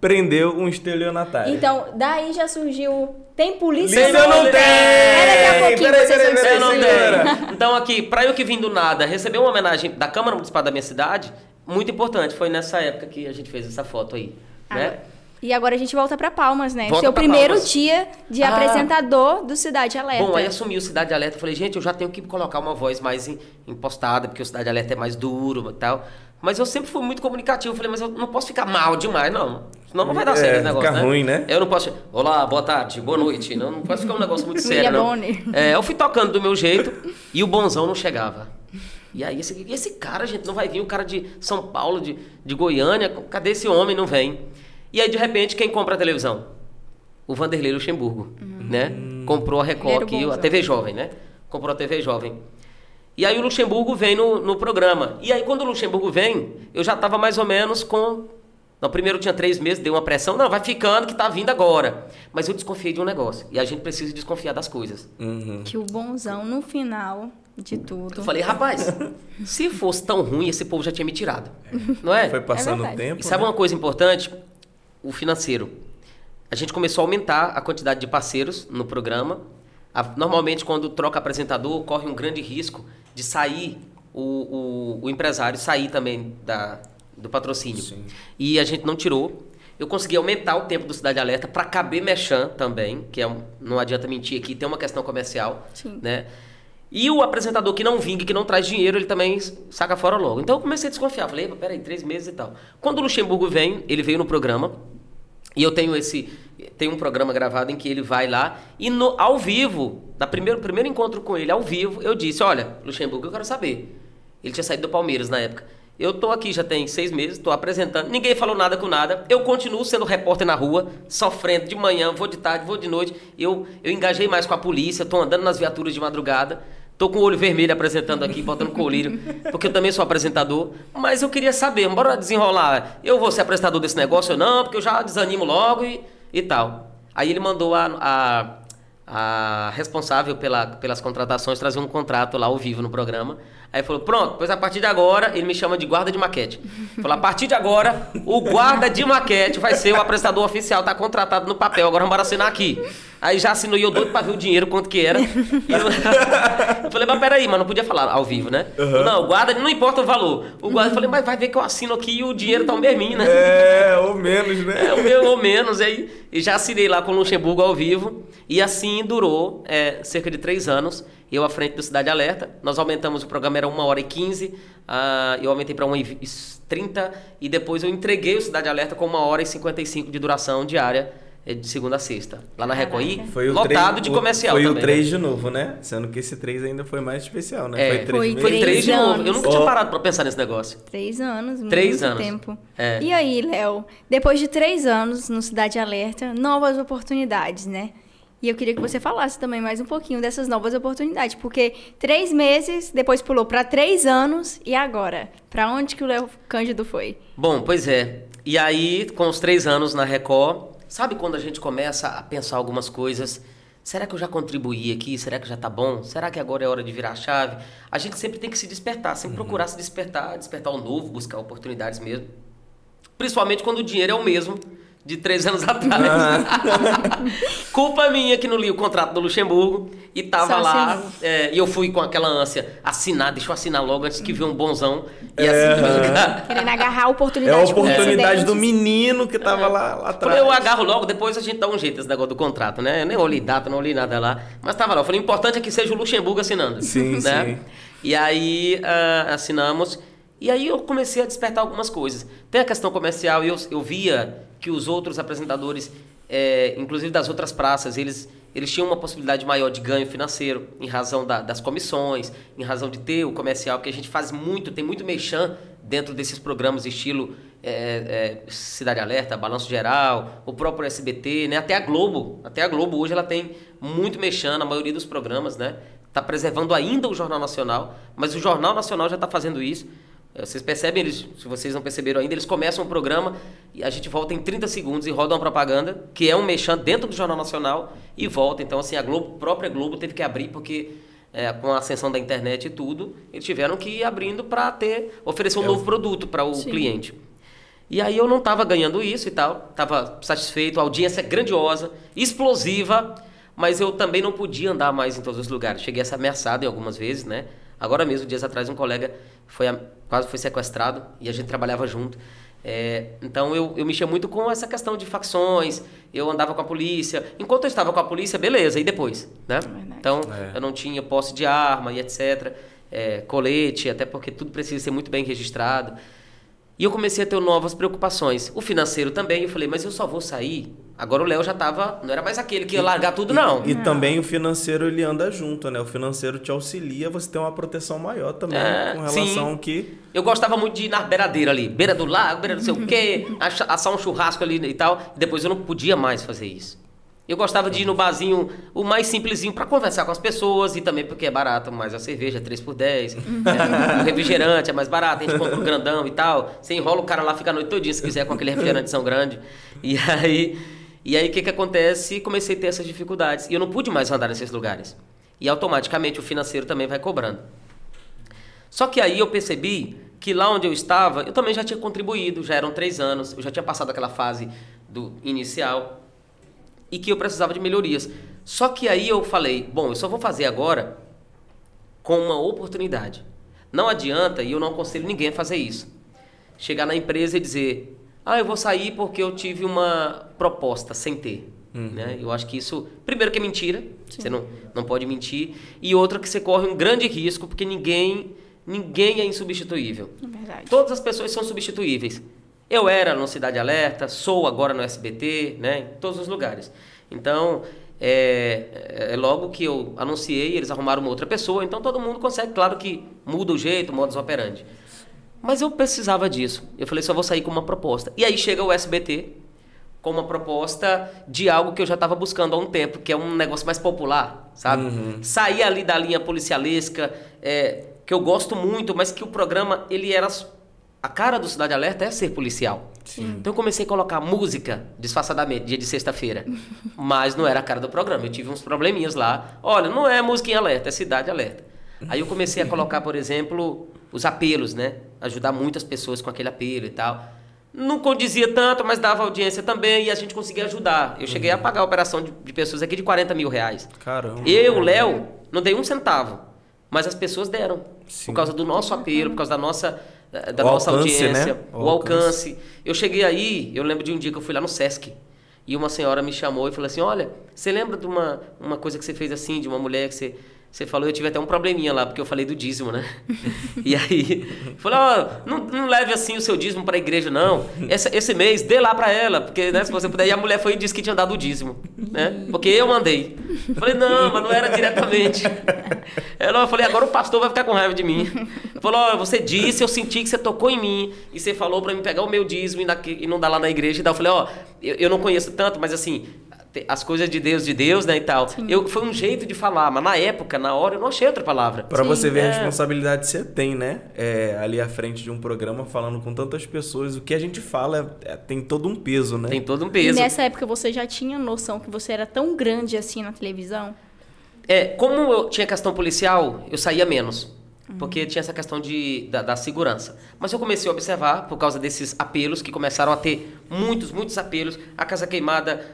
prendeu um estelionatário. Então, daí já surgiu... Tem polícia? Eu não tenho! Daqui a pouquinho vocês vão entender. Então aqui, pra eu que vim do nada, receber uma homenagem da Câmara Municipal da minha cidade, muito importante. Foi nessa época que a gente fez essa foto aí, né? E agora a gente volta pra Palmas, né? Seu primeiro dia de apresentador do Cidade Alerta. Bom, aí assumi o Cidade Alerta. Falei, gente, eu já tenho que colocar uma voz mais impostada, porque o Cidade Alerta é mais duro e tal. Mas eu sempre fui muito comunicativo. Falei, mas eu não posso ficar mal demais, não. Senão não vai dar certo esse negócio, fica ruim, né? Eu não posso... Olá, boa tarde, boa noite. Não posso ficar um negócio muito sério, não. Eu fui tocando do meu jeito e o bonzão não chegava. E aí, esse cara, gente, não vai vir. O cara de São Paulo, de Goiânia, cadê esse homem? Não vem. E aí, de repente, quem compra a televisão? O Vanderlei Luxemburgo, né? Comprou a Record aqui, a TV Jovem, né? Comprou a TV Jovem. E aí o Luxemburgo vem no programa. E aí, quando o Luxemburgo vem, eu já estava mais ou menos com No primeiro tinha 3 meses, deu uma pressão. Não, vai ficando que tá vindo agora. Mas eu desconfiei de um negócio. E a gente precisa desconfiar das coisas. Que o bonzão, no final de tudo... Eu falei, rapaz, se fosse tão ruim, esse povo já tinha me tirado. Não é? Foi passando o verdade. tempo. E sabe né? uma coisa importante? O financeiro. A gente começou a aumentar a quantidade de parceiros no programa. Normalmente, quando troca apresentador, corre um grande risco de sair o empresário, sair também do patrocínio. Sim. E a gente não tirou. Eu consegui aumentar o tempo do Cidade Alerta para caber Merchan também, que não adianta mentir aqui, tem uma questão comercial. Sim. Né? E o apresentador que não vinga, que não traz dinheiro, ele também saca fora logo. Então eu comecei a desconfiar. Falei, peraí, 3 meses e tal. Quando o Luxemburgo ele veio no programa. E eu tenho um programa gravado em que ele vai lá e ao vivo, primeiro encontro com ele, ao vivo, eu disse, olha, Luxemburgo, eu quero saber. Ele tinha saído do Palmeiras na época. Eu tô aqui já tem 6 meses, tô apresentando, ninguém falou nada com nada, eu continuo sendo repórter na rua, sofrendo de manhã, vou de tarde, vou de noite, eu engajei mais com a polícia, tô andando nas viaturas de madrugada, tô com o olho vermelho apresentando aqui, botando colírio, porque eu também sou apresentador, mas eu queria saber, bora desenrolar, eu vou ser apresentador desse negócio ou não, porque eu já desanimo logo e tal. Aí ele mandou a responsável pelas contratações trazer um contrato lá ao vivo no programa. Aí falou, pronto, pois a partir de agora ele me chama de guarda de maquete. Falou, a partir de agora o guarda de maquete vai ser o apresentador oficial, tá contratado no papel, agora vamos assinar aqui. Aí já assinou e eu doido pra ver o dinheiro, quanto que era. Eu falei, mas peraí, mas não podia falar ao vivo, né? Não, o guarda, não importa o valor. O guarda, eu falei, mas vai ver que eu assino aqui e o dinheiro tá o mesminho, né? Ou menos, né? O meu ou menos. Aí, e já assinei lá com o Luxemburgo ao vivo. E assim durou cerca de 3 anos. Eu à frente do Cidade Alerta. Nós aumentamos, o programa era 1h15. Eu aumentei para 1h30. E depois eu entreguei o Cidade Alerta com 1h55 de duração diária. De segunda a sexta. Lá na Record, lotado de comercial também. Foi o 3 de novo, né? Sendo que esse 3 ainda foi mais especial, né? Foi 3 de novo. Eu nunca tinha parado pra pensar nesse negócio. 3 anos, 3 muito anos. tempo. É. E aí, Léo, depois de 3 anos no Cidade Alerta, novas oportunidades, né? E eu queria que você falasse também mais um pouquinho dessas novas oportunidades, porque 3 meses, depois pulou para 3 anos, e agora? Para onde que o Léo Cândido foi? Bom, pois é. E aí, com os 3 anos na Record, sabe quando a gente começa a pensar algumas coisas? Será que eu já contribuí aqui? Será que já tá bom? Será que agora é hora de virar a chave? A gente sempre tem que se despertar, sempre procurar se despertar o novo, buscar oportunidades mesmo. Principalmente quando o dinheiro é o mesmo de 3 anos atrás. Culpa minha que não li o contrato do Luxemburgo e tava lá. E eu fui com aquela ânsia, deixa eu assinar logo antes que venha um bonzão. E assim, querendo agarrar a oportunidade. É a oportunidade do menino que tava lá atrás. Falei, eu agarro logo, depois a gente dá um jeito esse negócio do contrato, né? Eu nem olhei data, não olhei nada lá. Mas tava lá. Eu falei, o importante é que seja o Luxemburgo assinando. Sim, né? sim. E aí assinamos. E aí eu comecei a despertar algumas coisas. Tem a questão comercial, e eu via que os outros apresentadores, inclusive das outras praças, eles tinham uma possibilidade maior de ganho financeiro, em razão das comissões, em razão de ter o comercial, porque a gente tem muito merchan dentro desses programas estilo Cidade Alerta, Balanço Geral, o próprio SBT, né? Até a Globo hoje ela tem muito merchan na maioria dos programas, né? Está preservando ainda o Jornal Nacional, mas o Jornal Nacional já está fazendo isso. Vocês percebem, se vocês não perceberam ainda, eles começam o programa e a gente volta em 30 segundos e roda uma propaganda, que é um merchan dentro do Jornal Nacional, e volta. Então, assim, a própria Globo teve que abrir, porque com a ascensão da internet e tudo, eles tiveram que ir abrindo para oferecer um novo produto para o cliente. E aí eu não estava ganhando isso e tal, estava satisfeito, a audiência grandiosa, explosiva, mas eu também não podia andar mais em todos os lugares. Cheguei a ser ameaçado em algumas vezes, né? Agora mesmo, dias atrás, um colega quase foi sequestrado e a gente trabalhava junto. Então eu mexia muito com essa questão de facções, eu andava com a polícia. Enquanto eu estava com a polícia, beleza, e depois? Né? Então eu não tinha posse de arma e etc. Colete, até porque tudo precisa ser muito bem registrado. E eu comecei a ter novas preocupações. O financeiro também, eu falei, mas eu só vou sair... Agora o Léo já não era mais aquele que ia largar tudo, não. E também o financeiro, ele anda junto, né? O financeiro te auxilia, você tem uma proteção maior também, com relação ao que... Eu gostava muito de ir na beiradeira ali, beira do lago, beira do sei o quê, assar um churrasco ali e tal. E depois eu não podia mais fazer isso. Eu gostava de ir no barzinho, o mais simplesinho, pra conversar com as pessoas e também porque é barato, mas a cerveja é 3x10, o refrigerante é mais barato, a gente compra um grandão e tal. Você enrola o cara lá, fica a noite todinha se quiser com aquele refrigerante são grande. E aí o que acontece? Comecei a ter essas dificuldades. E eu não pude mais andar nesses lugares. E automaticamente o financeiro também vai cobrando. Só que aí eu percebi que lá onde eu estava, eu também já tinha contribuído, já eram 3 anos, eu já tinha passado aquela fase do inicial e que eu precisava de melhorias. Só que aí eu falei, bom, eu só vou fazer agora com uma oportunidade. Não adianta, e eu não aconselho ninguém a fazer isso, chegar na empresa e dizer, eu vou sair porque eu tive uma proposta sem ter. Né? Eu acho que isso, primeiro que é mentira, sim, você não pode mentir, e outra que você corre um grande risco, porque ninguém é insubstituível. É verdade. Todas as pessoas são substituíveis. Eu era no Cidade Alerta, sou agora no SBT, né? Em todos os lugares. Então, logo que eu anunciei, eles arrumaram uma outra pessoa, então todo mundo consegue, claro que muda o jeito, o modus operandi. Mas eu precisava disso. Eu falei, só vou sair com uma proposta. E aí chega o SBT com uma proposta de algo que eu já estava buscando há um tempo, que é um negócio mais popular, sabe? Sair ali da linha policialesca, que eu gosto muito, mas que o programa, ele era... A cara do Cidade Alerta é ser policial. Sim. Então eu comecei a colocar música disfarçadamente, dia de sexta-feira. Mas não era a cara do programa. Eu tive uns probleminhas lá. Olha, não é música em alerta, é Cidade Alerta. Aí eu comecei a colocar, por exemplo, os apelos, né? Ajudar muitas pessoas com aquele apelo e tal. Não condizia tanto, mas dava audiência também e a gente conseguia ajudar. Eu cheguei a pagar a operação de pessoas aqui de 40 mil reais. Caramba. Eu, Léo, não dei um centavo. Mas as pessoas deram. Sim. Por causa do nosso apelo, por causa da nossa alcance, audiência, né? o alcance. Eu cheguei aí, eu lembro de um dia que eu fui lá no Sesc. E uma senhora me chamou e falou assim, olha, você lembra de uma coisa que você fez assim, de uma mulher que você falou, eu tive até um probleminha lá, porque eu falei do dízimo, né? E aí, falou, não leve assim o seu dízimo para a igreja, não. Esse mês, dê lá para ela, porque, né, se você puder. E a mulher foi e disse que tinha dado o dízimo, né? Porque eu mandei. Eu falei, não, mas não era diretamente. Eu falei, agora o pastor vai ficar com raiva de mim. Falou, você disse, eu senti que você tocou em mim, e você falou para mim pegar o meu dízimo e não dar lá na igreja. E daí eu falei, eu não conheço tanto, mas assim... as coisas de Deus, né, e tal. Foi um jeito de falar, mas na época, na hora, eu não achei outra palavra. Pra você ver a responsabilidade que você tem, né? Ali à frente de um programa, falando com tantas pessoas, o que a gente fala tem todo um peso, né? Tem todo um peso. E nessa época você já tinha noção que você era tão grande assim na televisão? Como eu tinha questão policial, eu saía menos. Porque tinha essa questão da segurança. Mas eu comecei a observar, por causa desses apelos, que começaram a ter muitos apelos. A casa queimada,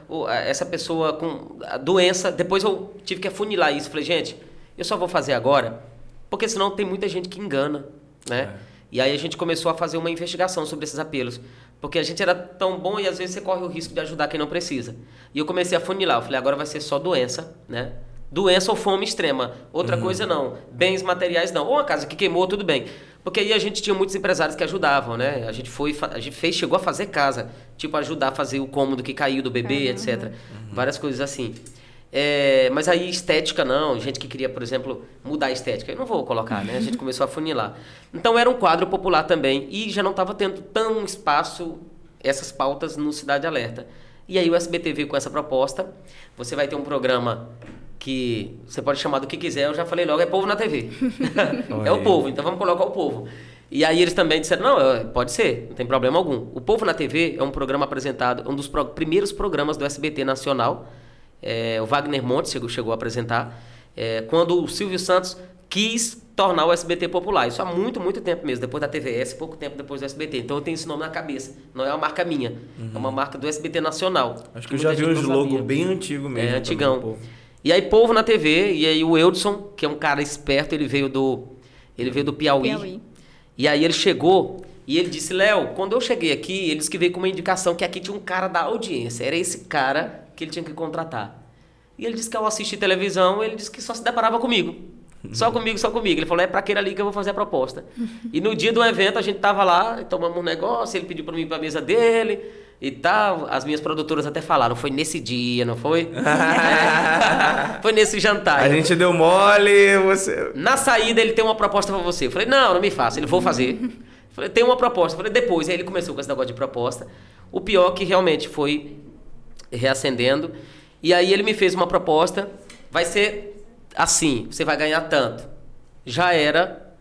essa pessoa com a doença. Depois eu tive que afunilar isso. Falei, gente, eu só vou fazer agora, porque senão tem muita gente que engana, né? E aí a gente começou a fazer uma investigação sobre esses apelos. Porque a gente era tão bom e às vezes você corre o risco de ajudar quem não precisa. E eu comecei a afunilar. Eu falei, agora vai ser só doença, né? Doença ou fome extrema. Outra coisa não. Bens materiais não. Ou uma casa que queimou, tudo bem. Porque aí a gente tinha muitos empresários que ajudavam, né? A gente chegou a fazer casa. Tipo, ajudar a fazer o cômodo que caiu do bebê, etc. Várias coisas assim. Mas aí estética não. Gente que queria, por exemplo, mudar a estética. Eu não vou colocar, né? A gente começou a funilar. Então era um quadro popular também. E já não estava tendo tão espaço essas pautas no Cidade Alerta. E aí o SBT veio com essa proposta. Você vai ter um programa... que você pode chamar do que quiser, eu já falei logo, é Povo na TV. É o povo, então vamos colocar o povo. E aí eles também disseram, não, pode ser, não tem problema algum. O Povo na TV é um programa apresentado, um dos primeiros programas do SBT Nacional, o Wagner Montes chegou a apresentar, quando o Silvio Santos quis tornar o SBT popular. Isso há muito tempo mesmo, depois da TVS, pouco tempo depois do SBT. Então eu tenho esse nome na cabeça, não é uma marca minha, é uma marca do SBT Nacional. Acho que eu já vi uns logos bem antigos mesmo. Antigão. E aí, Povo na TV, e aí o Eudson, que é um cara esperto, ele veio do Piauí. E aí ele chegou e ele disse, Léo, quando eu cheguei aqui, ele disse que veio com uma indicação que aqui tinha um cara da audiência, era esse cara que ele tinha que contratar. E ele disse que ao assistir televisão, ele disse que só se deparava comigo. Só comigo. Ele falou, é pra aquele ali que eu vou fazer a proposta. E no dia do evento, a gente tava lá, tomamos um negócio, ele pediu pra mim ir pra mesa dele... e tal, as minhas produtoras até falaram, foi nesse dia, não foi? Foi nesse jantar. A gente deu mole, você... Na saída ele tem uma proposta pra você. Eu falei, não me faça, ele vou fazer. Eu falei, tem uma proposta. Eu falei, depois. Aí ele começou com esse negócio de proposta. O pior que realmente foi reacendendo. E aí ele me fez uma proposta, vai ser assim, você vai ganhar tanto. Já era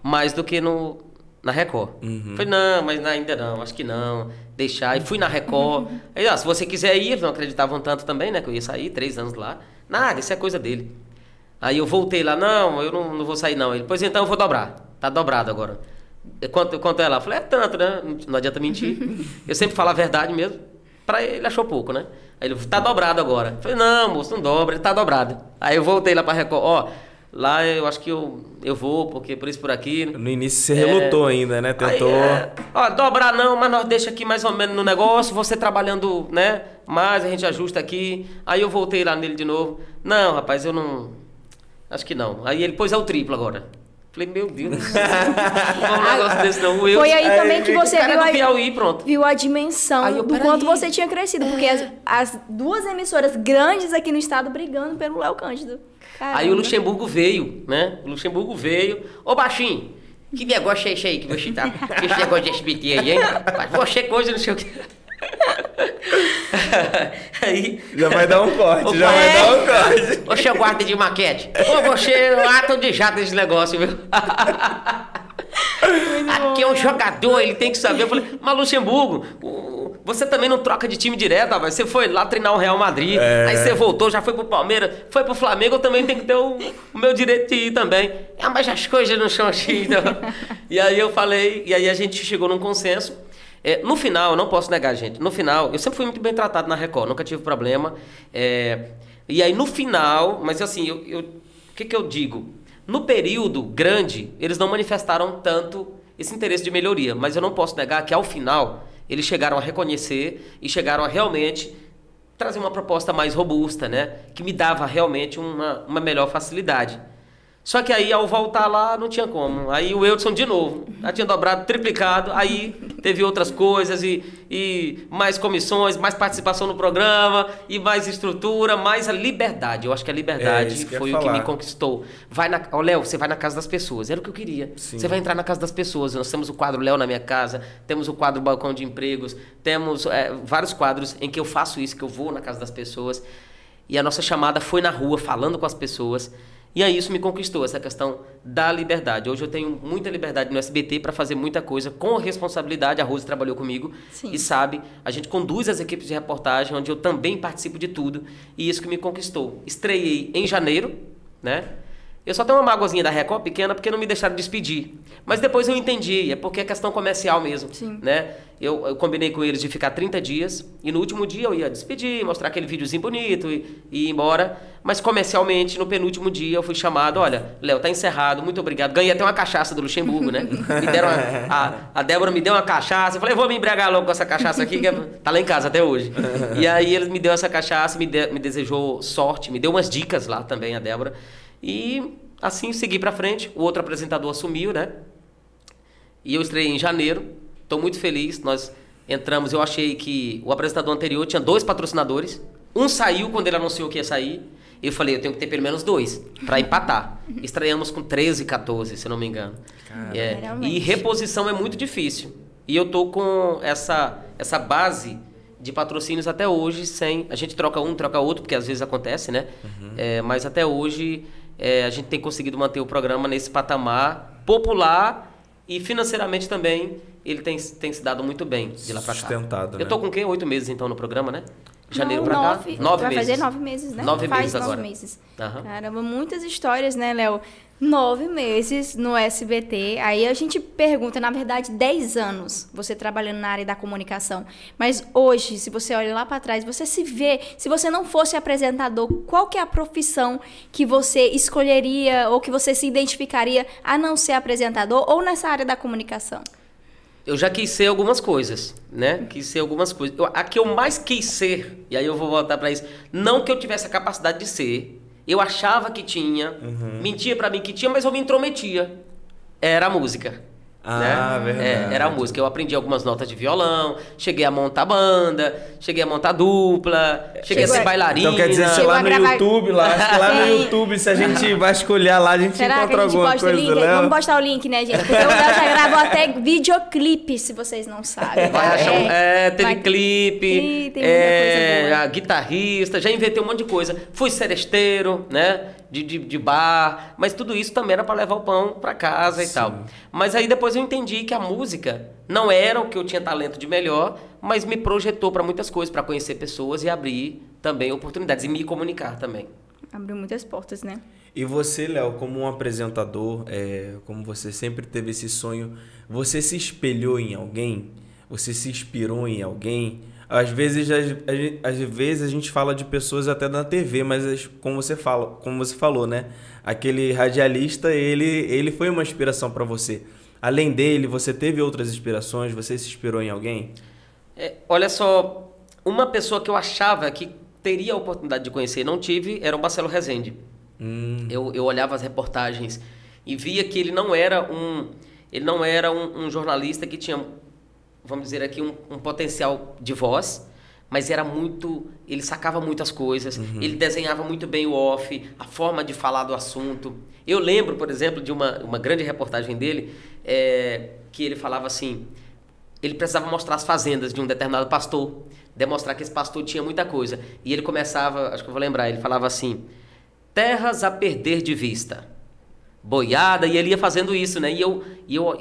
mais do que na Record. Falei, não, mas ainda não, acho que não, deixar. E fui na Record. Aí, se você quiser ir, eles não acreditavam tanto também, né, que eu ia sair, 3 anos lá. Nada, isso é coisa dele. Aí eu voltei lá, não, eu não vou sair não. Ele, pois então eu vou dobrar, tá dobrado agora. Quanto é lá? Eu falei, é tanto, né, não adianta mentir. Eu sempre falo a verdade mesmo. Pra ele achou pouco, né? Aí ele, tá dobrado agora. Eu falei, não, moço, não dobra, ele tá dobrado. Aí eu voltei lá pra Record, lá eu acho que eu vou, porque por isso por aqui. No início você relutou ainda, né? Tentou. Dobrar não, mas nós deixa aqui mais ou menos no negócio, você trabalhando, né? Mais, a gente ajusta aqui. Aí eu voltei lá nele de novo. Não, rapaz, eu não. Acho que não. Aí ele, pois é o triplo agora. Falei, meu Deus, não é um negócio desse não. Foi aí também que você viu a dimensão do quanto você tinha crescido. Porque as 2 emissoras grandes aqui no estado brigando pelo Léo Cândido. Caramba. Aí o Luxemburgo veio, né? O Luxemburgo veio. Ô, baixinho, que negócio é esse aí que você tá... Esse negócio de SBT aí, hein? Mas você coisa, não sei o que... Aí, já vai dar um corte, vai dar um corte. Você é o guarda de maquete. Ô, você é o ato de jato desse negócio, viu? Aqui é um jogador, ele tem que saber. Eu falei, mas Luxemburgo, você também não troca de time direto, rapaz. Você foi lá treinar o Real Madrid, aí você voltou, já foi pro Palmeiras, foi pro Flamengo, eu também tenho que ter o meu direito de ir também. Mas as coisas não são assim, então. E aí eu falei, e aí a gente chegou num consenso. No final, eu não posso negar, gente, no final, eu sempre fui muito bem tratado na Record, nunca tive problema. E aí no final, mas assim, o que eu digo? No período grande, eles não manifestaram tanto esse interesse de melhoria, mas eu não posso negar que ao final, eles chegaram a reconhecer e chegaram a realmente trazer uma proposta mais robusta, né? Que me dava realmente uma melhor facilidade. Só que aí, ao voltar lá, não tinha como. Aí o Eudson de novo, já tinha dobrado, triplicado, aí teve outras coisas e mais comissões, mais participação no programa, e mais estrutura, mais a liberdade. Eu acho que a liberdade foi o que me conquistou. Léo, você vai na casa das pessoas, era o que eu queria. Sim. Você vai entrar na casa das pessoas. Nós temos o quadro Léo na minha casa, temos o quadro Balcão de Empregos, temos vários quadros em que eu faço isso, que eu vou na casa das pessoas. E a nossa chamada foi na rua, falando com as pessoas. E aí isso me conquistou, essa questão da liberdade. Hoje eu tenho muita liberdade no SBT para fazer muita coisa com responsabilidade. A Rose trabalhou comigo. Sim. E sabe, a gente conduz as equipes de reportagem, onde eu também participo de tudo. E isso que me conquistou. Estreiei em janeiro, né? Eu só tenho uma mágoazinha da Record pequena porque não me deixaram despedir. Mas depois eu entendi, é porque é questão comercial mesmo. Sim. Né? Eu combinei com eles de ficar 30 dias e no último dia eu ia despedir, mostrar aquele videozinho bonito e ir embora. Mas comercialmente, no penúltimo dia, eu fui chamado, olha, Léo, tá encerrado, muito obrigado. Ganhei até uma cachaça do Luxemburgo, né? Me deram a Débora me deu uma cachaça, eu falei, vou me embriagar logo com essa cachaça aqui, que tá lá em casa até hoje. E aí eles me deu essa cachaça, me desejou sorte, me deu umas dicas lá também, a Débora. E assim segui pra frente, o outro apresentador assumiu, né? E eu estreiei em janeiro, tô muito feliz, nós entramos, eu achei que o apresentador anterior tinha 2 patrocinadores, um saiu quando ele anunciou que ia sair, eu falei, eu tenho que ter pelo menos 2 pra empatar. Estreamos com 13, 14, se não me engano. E reposição é muito difícil. E eu tô com essa base de patrocínios até hoje, sem... A gente troca um, troca outro, porque às vezes acontece, né? Mas até hoje... a gente tem conseguido manter o programa nesse patamar popular e financeiramente também ele tem se dado muito bem de lá pra cá. Sustentado, né? Eu tô com 8 meses então no programa, né? Janeiro pra 9, cá. 9 vai meses. fazer 9 meses, né? 9 Faz meses agora. 9 meses. Uhum. Caramba, muitas histórias, né, Léo? 9 meses no SBT. Aí a gente pergunta, na verdade, 10 anos você trabalhando na área da comunicação. Mas hoje, se você olha lá para trás, você se vê, se você não fosse apresentador, qual que é a profissão que você escolheria ou que você se identificaria a não ser apresentador ou nessa área da comunicação? Eu já quis ser algumas coisas, né? Quis ser algumas coisas. A que eu mais quis ser, e aí eu vou voltar para isso, não que eu tivesse a capacidade de ser, eu achava que tinha, mentia para mim que tinha, mas eu me intrometia. Era a música. Ah, né? verdade. Era a música. Eu aprendi algumas notas de violão, cheguei a montar banda, cheguei a montar dupla, cheguei a ser bailarina. Então quer dizer, se lá no YouTube, acho que lá no YouTube, se a gente vasculhar lá, a gente encontra alguma coisa, o link? Léo. Vamos postar o link, né, gente? Porque o Léo já gravou até videoclipe, se vocês não sabem. Vai achar teve clipe, tem muita coisa boa. guitarrista, já inventei um monte de coisa. Fui seresteiro, né? De bar, mas tudo isso também era para levar o pão para casa e tal. Mas aí depois eu entendi que a música não era o que eu tinha talento de melhor, mas me projetou para muitas coisas, para conhecer pessoas e abrir também oportunidades e me comunicar também. Abriu muitas portas, né? E você, Léo, como um apresentador, como você sempre teve esse sonho, você se espelhou em alguém? Você se inspirou em alguém? Às vezes a gente fala de pessoas até na TV, mas como você falou, né? Aquele radialista, ele foi uma inspiração para você. Além dele, você teve outras inspirações? Você se inspirou em alguém? Olha só, uma pessoa que eu achava que teria a oportunidade de conhecer e não tive era o Marcelo Rezende. Eu olhava as reportagens e via que ele não era um jornalista que tinha, vamos dizer aqui, um potencial de voz, mas ele sacava muitas coisas, ele desenhava muito bem o off, a forma de falar do assunto. Eu lembro, por exemplo, de uma grande reportagem dele, que ele falava assim, ele precisava mostrar as fazendas de um determinado pastor, demonstrar que esse pastor tinha muita coisa. E ele começava, acho que eu vou lembrar, ele falava assim, terras a perder de vista, boiada, e ele ia fazendo isso, né? E eu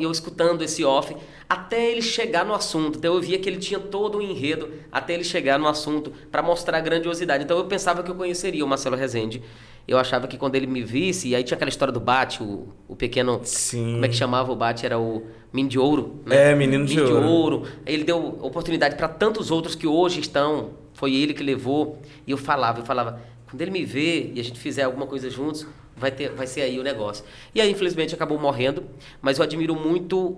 escutando esse off, até ele chegar no assunto. Então eu via que ele tinha todo um enredo até ele chegar no assunto para mostrar a grandiosidade. Então eu pensava que eu conheceria o Marcelo Rezende. Eu achava que quando ele me visse, e aí tinha aquela história do Bate, o pequeno... Sim. Como é que chamava o Bate? Era o Menino de Ouro, né? Menino de Ouro. Ele deu oportunidade para tantos outros que hoje estão. Foi ele que levou. E eu falava, quando ele me vê e a gente fizer alguma coisa juntos, vai ser aí o negócio. E aí, infelizmente, acabou morrendo, mas eu admiro muito,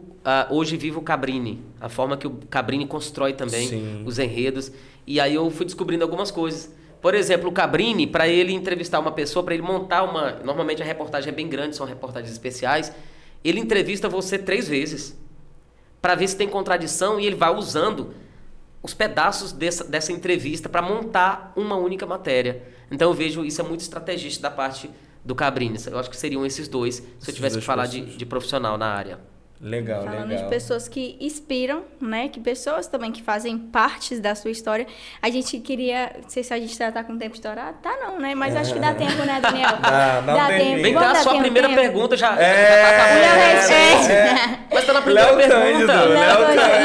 hoje vivo o Cabrini, a forma que o Cabrini constrói também os enredos, e aí eu fui descobrindo algumas coisas. Por exemplo, o Cabrini, para ele entrevistar uma pessoa, para ele montar normalmente a reportagem é bem grande, são reportagens especiais, ele entrevista você 3 vezes, para ver se tem contradição, e ele vai usando os pedaços dessa entrevista para montar uma única matéria. Então eu vejo isso é muito estrategista da parte do Cabrini. Eu acho que seriam esses dois, se eu tivesse que falar de profissional na área. Legal, Falando legal. de pessoas que inspiram, né? Que pessoas também que fazem partes da sua história. A gente queria... Não sei se a gente já tá com o tempo estourado. Tá não, né? Mas acho que dá tempo, né, Daniel? Dá tempo. Vem cá, sua primeira pergunta já tá acabando. Mas tá na primeira pergunta.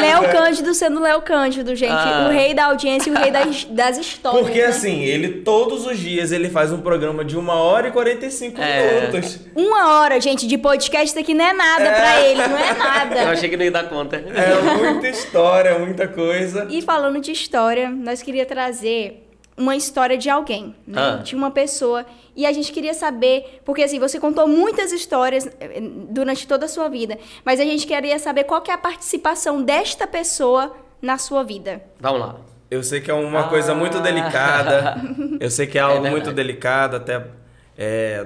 Léo Cândido sendo Léo Cândido, gente. O rei da audiência e o rei das histórias. Porque né? assim, ele todos os dias ele faz um programa de 1h45 minutos. 1 hora, gente, de podcast, isso aqui não é nada pra ele, não é nada. Eu achei que não ia dar conta. É muita história, muita coisa. E falando de história, nós queríamos trazer uma história de alguém, né? De uma pessoa. E a gente queria saber, porque assim, você contou muitas histórias durante toda a sua vida, mas a gente queria saber qual que é a participação desta pessoa na sua vida. Vamos lá. Eu sei que é uma coisa muito delicada. Eu sei que é algo muito delicado, até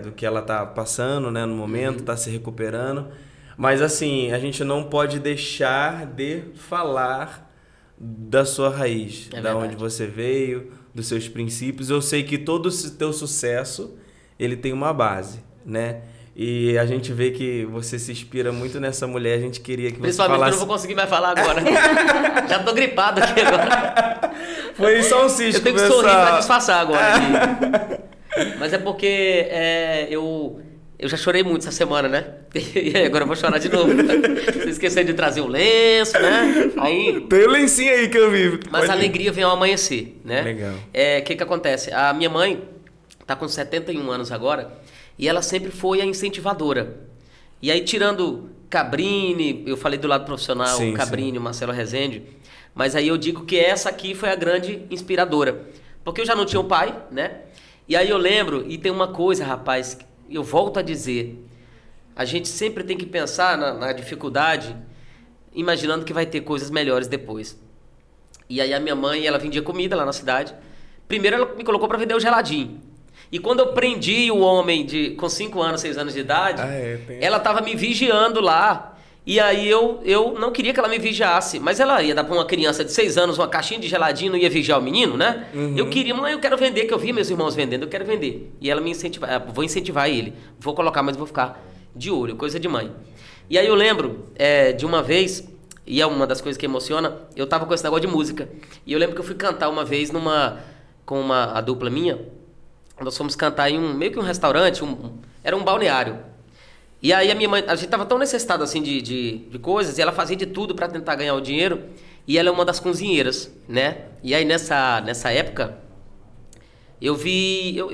do que ela tá passando, né, no momento, tá se recuperando. Mas assim, a gente não pode deixar de falar da sua raiz, da onde você veio, dos seus princípios. Eu sei que todo o teu sucesso, ele tem uma base, né? E a gente vê que você se inspira muito nessa mulher. A gente queria que você falasse... Principalmente que eu não vou conseguir mais falar agora. Já tô gripado aqui agora. Foi só um cisco, eu tenho que sorrir pra disfarçar agora. Mas é porque eu já chorei muito essa semana, né? E agora eu vou chorar de novo. Você esqueceu de trazer o lenço, né? Aí... Tem o lencinho aí que eu vi. Mas a alegria vem ao amanhecer, né? Legal. O que acontece? A minha mãe tá com 71 anos agora e ela sempre foi a incentivadora. E aí, tirando Cabrini, eu falei do lado profissional, o Cabrini, o Marcelo Rezende, mas aí eu digo que essa aqui foi a grande inspiradora. Porque eu já não tinha um pai, né? E aí eu lembro, e tem uma coisa, rapaz... Eu volto a dizer, a gente sempre tem que pensar na dificuldade, imaginando que vai ter coisas melhores depois. E aí a minha mãe, ela vendia comida lá na cidade. Primeiro ela me colocou para vender o geladinho. E quando eu prendi o homem com 5 anos, 6 anos de idade, ela estava me vigiando lá. E aí eu não queria que ela me vigiasse, mas ela ia dar pra uma criança de 6 anos uma caixinha de geladinho, não ia vigiar o menino, né? Eu queria, mãe, eu quero vender, que eu vi meus irmãos vendendo, eu quero vender. E ela me incentivava, vou incentivar ele, vou colocar, mas vou ficar de olho, coisa de mãe. E aí eu lembro de uma vez, e é uma das coisas que emociona, eu tava com esse negócio de música. E eu lembro que eu fui cantar uma vez com a dupla minha, nós fomos cantar em meio que um restaurante, era um balneário. E aí a minha mãe, a gente tava tão necessitado assim de coisas, e ela fazia de tudo para tentar ganhar o dinheiro, e ela é uma das cozinheiras, né? E aí nessa época, eu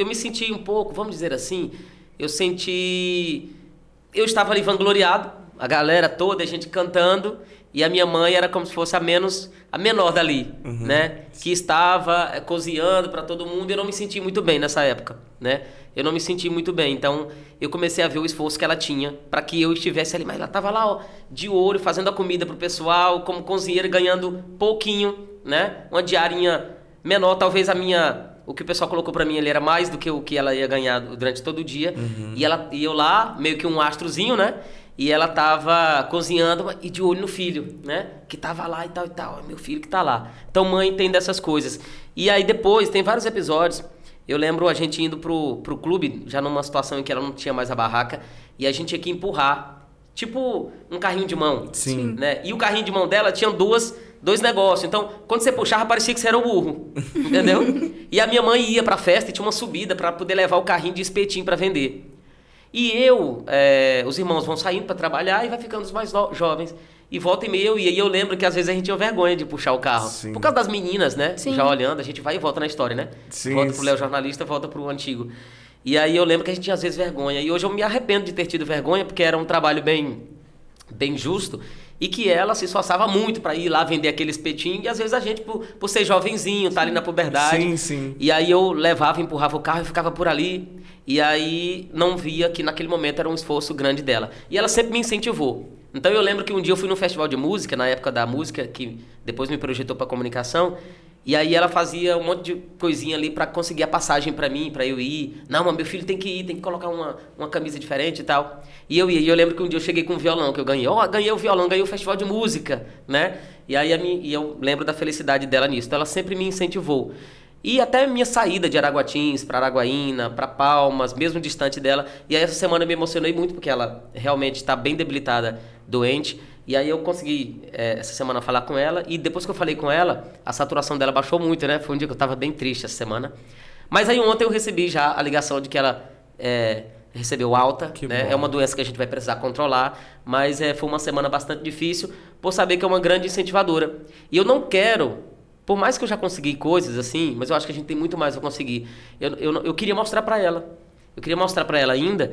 me senti um pouco, vamos dizer assim, eu estava ali vangloriado, a galera toda, a gente cantando, e a minha mãe era como se fosse a menor dali, né? Que estava cozinhando para todo mundo, e eu não me senti muito bem nessa época, né? Eu não me senti muito bem, então eu comecei a ver o esforço que ela tinha para que eu estivesse ali, mas ela estava lá, ó, de olho, fazendo a comida pro pessoal, como cozinheira, ganhando pouquinho, né? Uma diarinha menor, talvez o que o pessoal colocou para mim, ele era mais do que o que ela ia ganhar durante todo o dia, e eu lá, meio que um astrozinho, né? E ela tava cozinhando e de olho no filho, né? Que tava lá e tal, é meu filho que tá lá. Então mãe tem dessas coisas. E aí depois, tem vários episódios, eu lembro a gente indo pro clube, já numa situação em que ela não tinha mais a barraca, e a gente tinha que empurrar, tipo um carrinho de mão. Sim. Né? E o carrinho de mão dela tinha dois negócios. Então, quando você puxava, parecia que você era o burro. Entendeu? E a minha mãe ia pra festa e tinha uma subida para poder levar o carrinho de espetinho para vender. E os irmãos vão saindo para trabalhar e vai ficando os mais jovens. E volta e meia e aí eu lembro que às vezes a gente tinha vergonha de puxar o carro. Sim. Por causa das meninas, né? Sim. Já olhando, a gente vai e volta na história, né? Sim. Volta pro Léo jornalista, volta pro antigo. E aí eu lembro que a gente tinha às vezes vergonha. E hoje eu me arrependo de ter tido vergonha, porque era um trabalho bem justo. E que ela se esforçava muito para ir lá vender aquele espetinho. E às vezes a gente, por ser jovenzinho, tá ali na puberdade. Sim, sim. E aí eu levava, empurrava o carro e ficava por ali. E aí não via que naquele momento era um esforço grande dela. E ela sempre me incentivou. Então eu lembro que um dia eu fui num festival de música, na época da música, que depois me projetou para comunicação. E aí ela fazia um monte de coisinha ali para conseguir a passagem para mim, para eu ir. Não, mas meu filho tem que ir, tem que colocar uma camisa diferente e tal. E eu ia. E eu lembro que um dia eu cheguei com um violão que eu ganhei. Ganhei o violão, ganhei o festival de música, né? E aí eu lembro da felicidade dela nisso. Então ela sempre me incentivou. E até minha saída de Araguatins para Araguaína, para Palmas, mesmo distante dela. E aí essa semana eu me emocionei muito, porque ela realmente está bem debilitada, doente. E aí eu consegui, essa semana, falar com ela. E depois que eu falei com ela, a saturação dela baixou muito, né? Foi um dia que eu estava bem triste essa semana. Mas aí ontem eu recebi já a ligação de que ela recebeu alta, né? É uma doença que a gente vai precisar controlar. Mas foi uma semana bastante difícil, por saber que é uma grande incentivadora. E eu não quero... Por mais que eu já consegui coisas assim, mas eu acho que a gente tem muito mais a conseguir. Eu queria mostrar para ela. Eu queria mostrar para ela ainda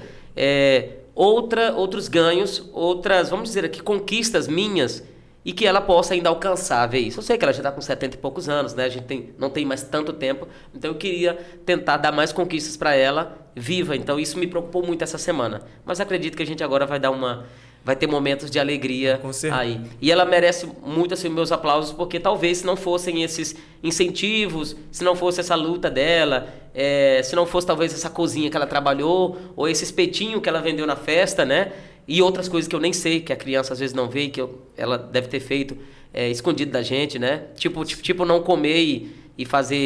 outros ganhos, outras, vamos dizer aqui, conquistas minhas, e que ela possa ainda alcançar, ver isso. Eu sei que ela já está com 70 e poucos anos, né? A gente não tem mais tanto tempo, então eu queria tentar dar mais conquistas para ela viva. Então isso me preocupou muito essa semana. Mas acredito que a gente agora vai ter momentos de alegria aí. E ela merece muito assim, meus aplausos, porque talvez se não fossem esses incentivos, se não fosse essa luta dela, se não fosse talvez essa cozinha que ela trabalhou, ou esse espetinho que ela vendeu na festa, né? E outras coisas que eu nem sei, que a criança às vezes não vê, que ela deve ter feito escondido da gente, né? Tipo não comer e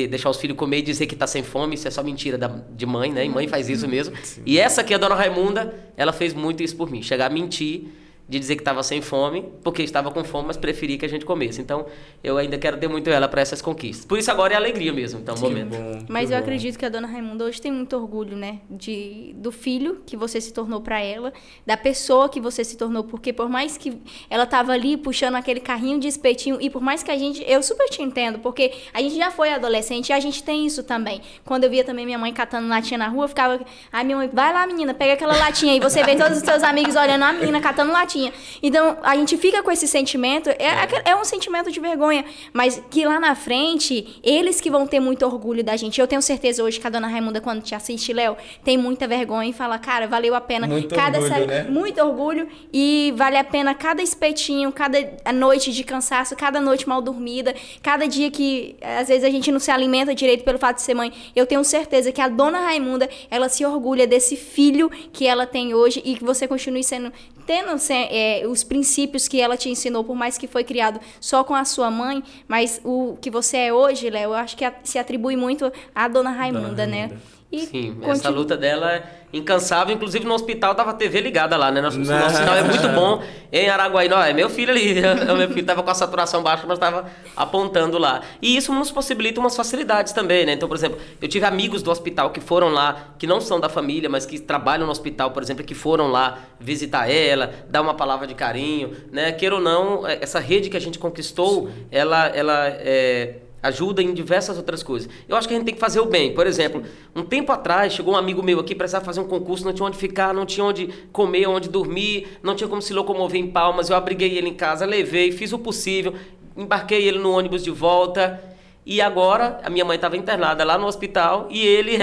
deixar os filhos comer e dizer que tá sem fome, isso é só mentira de mãe, né? E mãe faz isso mesmo. Sim. E essa aqui, a dona Raimunda, ela fez muito isso por mim. Chegar a mentir, de dizer que estava sem fome, porque estava com fome, mas preferia que a gente comesse. Então, eu ainda quero ter muito ela para essas conquistas. Por isso agora é alegria mesmo, então, momento. Mas eu acredito que a dona Raimunda hoje tem muito orgulho, né? Do filho que você se tornou para ela, da pessoa que você se tornou, porque por mais que ela tava ali puxando aquele carrinho de espetinho, e por mais que eu super te entendo, porque a gente já foi adolescente e a gente tem isso também. Quando eu via também minha mãe catando latinha na rua, eu ficava, minha mãe, vai lá, menina, pega aquela latinha, e você vê todos os seus amigos olhando a menina catando latinha. Então, a gente fica com esse sentimento, é um sentimento de vergonha, mas que lá na frente, eles que vão ter muito orgulho da gente. Eu tenho certeza hoje que a dona Raimunda, quando te assiste, Léo, tem muita vergonha e fala, cara, valeu a pena. Muito orgulho, né? Muito orgulho, e vale a pena cada espetinho, cada noite de cansaço, cada noite mal dormida, cada dia que, às vezes, a gente não se alimenta direito pelo fato de ser mãe. Eu tenho certeza que a dona Raimunda, ela se orgulha desse filho que ela tem hoje, e que você continue tendo os princípios que ela te ensinou, por mais que foi criado só com a sua mãe, mas o que você é hoje, Léo, eu acho que se atribui muito à Dona Raimunda, né? E sim, essa luta dela é incansável. Inclusive no hospital tava a TV ligada lá, né? Nosso sinal é muito bom. Em Araguaí, não, é meu filho ali. Meu filho tava com a saturação baixa, mas tava apontando lá. E isso nos possibilita umas facilidades também, né? Então, por exemplo, eu tive amigos do hospital que foram lá, que não são da família, mas que trabalham no hospital, por exemplo, que foram lá visitar ela, dar uma palavra de carinho, né? Queira ou não, essa rede que a gente conquistou, ela ajuda em diversas outras coisas. Eu acho que a gente tem que fazer o bem. Por exemplo, um tempo atrás, chegou um amigo meu aqui, precisava fazer um concurso, não tinha onde ficar, não tinha onde comer, onde dormir, não tinha como se locomover em Palmas. Eu abriguei ele em casa, levei, fiz o possível, embarquei ele no ônibus de volta. E agora, a minha mãe estava internada lá no hospital e ele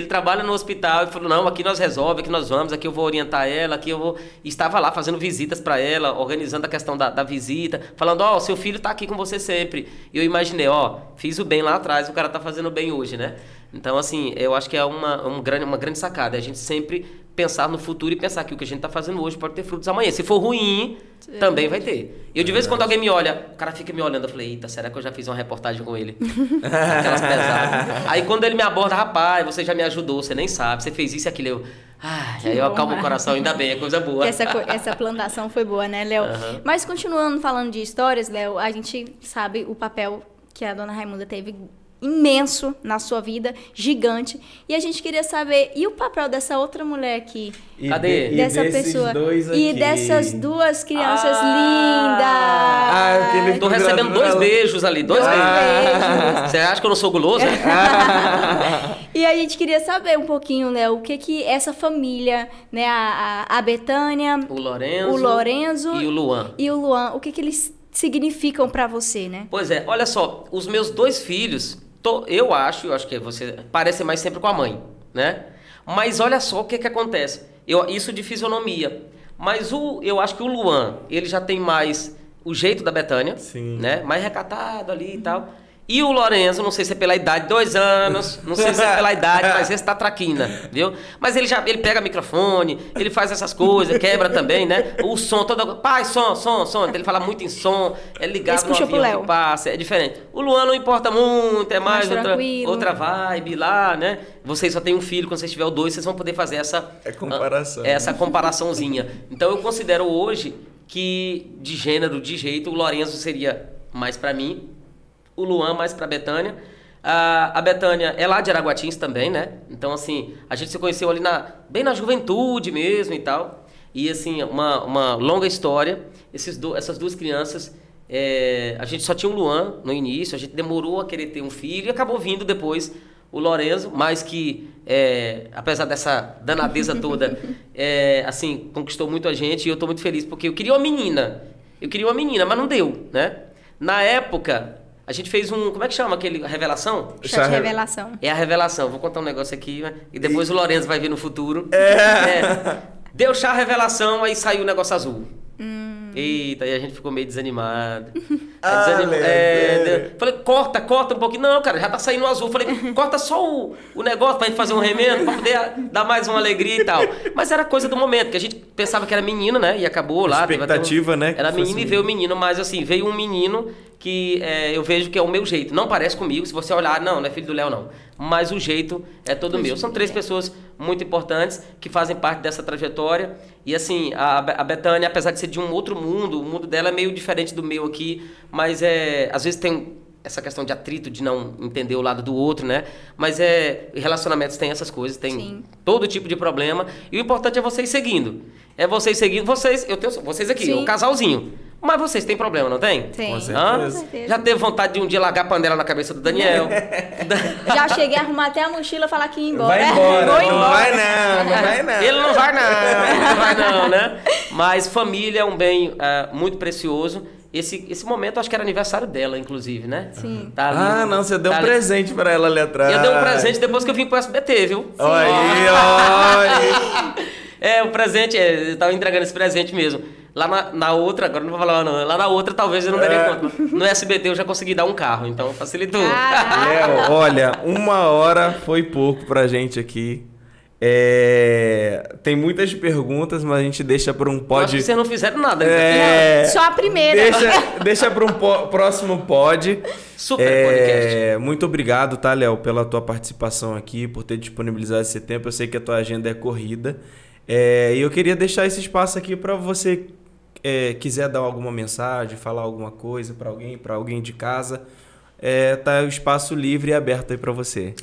trabalha no hospital e falou, não, aqui nós resolve, aqui nós vamos, aqui eu vou orientar ela, aqui eu vou... E estava lá fazendo visitas para ela, organizando a questão da visita, falando, ó, seu filho está aqui com você sempre. E eu imaginei, ó, fiz o bem lá atrás, o cara está fazendo o bem hoje, né? Então, assim, eu acho que é uma grande sacada, é a gente sempre pensar no futuro e pensar que o que a gente está fazendo hoje pode ter frutos amanhã. Se for ruim, também vai ter. Eu, de vez em quando alguém me olha, o cara fica me olhando, eu falei, eita, será que eu já fiz uma reportagem com ele? Aquelas pesadas. Aí quando ele me aborda, rapaz, você já me ajudou, você nem sabe, você fez isso e aquilo. Aí eu acalmo o coração, ainda bem, é coisa boa. Essa plantação foi boa, né, Léo? Uhum. Mas continuando falando de histórias, Léo, a gente sabe o papel que a Dona Raimunda teve imenso na sua vida, gigante. E a gente queria saber, e o papel dessa outra mulher aqui? Cadê? Dessa pessoa. E dessas duas crianças lindas. Eu tô recebendo 2 beijos ali, 2 beijos. Você acha que eu não sou guloso? E a gente queria saber um pouquinho, né, o que essa família, né, a Betânia, o Lorenzo e o Luan. O que eles significam pra você, né? Pois é, olha só, os meus 2 filhos, eu acho que você parece mais sempre com a mãe, né? Mas olha só o que acontece. Isso de fisionomia. Mas eu acho que o Luan, ele já tem mais o jeito da Betânia, né? Mais recatado ali e tal. E o Lorenzo, não sei se é pela idade, 2 anos, não sei se é pela idade, mas esse tá traquina, viu? Mas ele pega microfone, ele faz essas coisas, quebra também, né? O som, pai, som. Então ele fala muito em som, é ligado no avião que passa, é diferente. O Luan não importa muito, é mais outra vibe lá, né? Vocês só têm um filho, quando vocês tiverem 2, vocês vão poder fazer essa comparaçãozinha. Então eu considero hoje que, de gênero, de jeito, o Lorenzo seria mais pra mim, o Luan mais pra Betânia. A Betânia é lá de Araguatins também, né? Então, assim, a gente se conheceu ali bem na juventude mesmo e tal. E, assim, uma longa história. Essas 2 crianças, a gente só tinha um Luan no início, a gente demorou a querer ter um filho e acabou vindo depois o Lorenzo, mas que, apesar dessa danadeza toda, assim, conquistou muito a gente e eu tô muito feliz, porque eu queria uma menina, mas não deu, né? Na época... A gente fez como é que chama aquele revelação? Chá de revelação. É a revelação. Vou contar um negócio aqui, né? E depois o Lorenzo vai ver no futuro. Deu chá revelação, aí saiu o negócio azul. Eita, aí a gente ficou meio desanimado. Falei, corta um pouquinho. Não, cara, já tá saindo o azul. Falei, corta só o negócio pra gente fazer um remendo, pra poder dar mais uma alegria e tal. Mas era coisa do momento, porque a gente pensava que era menino, né? E acabou lá. Expectativa, né? Era menino e veio o menino, mas assim, veio um menino que eu vejo que é o meu jeito. Não parece comigo, se você olhar, não é filho do Léo, não. Mas o jeito é todo meu. São 3 pessoas muito importantes que fazem parte dessa trajetória. E assim, a Betânia, apesar de ser de um outro mundo, o mundo dela é meio diferente do meu aqui, mas às vezes tem essa questão de atrito, de não entender o lado do outro, né? Mas relacionamentos têm essas coisas, tem todo tipo de problema. E o importante é vocês seguindo. Eu tenho vocês aqui, o casalzinho. Mas vocês têm problema, não tem? Tem. Com certeza. Já teve vontade de um dia largar a panela na cabeça do Daniel? Já cheguei a arrumar até a mochila e falar que ia embora. Vai embora. Vou embora. Não vai não. Ele não vai não, né? Mas família é um bem muito precioso. Esse momento, acho que era aniversário dela, inclusive, né? Sim. Tá ali, não, você deu um presente pra ela ali atrás. Eu dei um presente depois que eu vim pro SBT, viu? Olha. O presente, eu tava entregando esse presente mesmo. Lá na outra, agora não vou falar não, lá na outra talvez eu não daria conta. No SBT eu já consegui dar um carro, então facilitou. Léo, olha, 1 hora foi pouco pra gente aqui. Tem muitas perguntas, mas a gente deixa para um pod. Acho que vocês não fizeram nada. Não, só a primeira. Deixa para um próximo pod. Super podcast. Muito obrigado, tá, Léo, pela tua participação aqui, por ter disponibilizado esse tempo. Eu sei que a tua agenda é corrida. E eu queria deixar esse espaço aqui para você quiser dar alguma mensagem, falar alguma coisa para alguém de casa. Tá o espaço livre e aberto aí para você.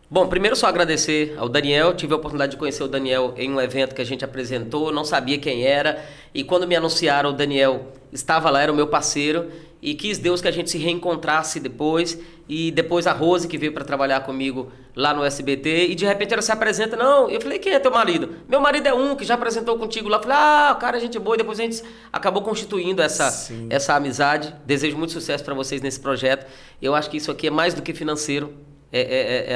Bom, primeiro só agradecer ao Daniel. Tive a oportunidade de conhecer o Daniel em um evento que a gente apresentou, não sabia quem era. E quando me anunciaram, o Daniel estava lá, era o meu parceiro. E quis Deus que a gente se reencontrasse depois. E depois a Rose, que veio para trabalhar comigo lá no SBT. E de repente ela se apresenta. Não, eu falei, quem é teu marido? Meu marido é um que já apresentou contigo lá. Eu falei, o cara é gente boa. E depois a gente acabou constituindo essa amizade. Desejo muito sucesso para vocês nesse projeto. Eu acho que isso aqui é mais do que financeiro.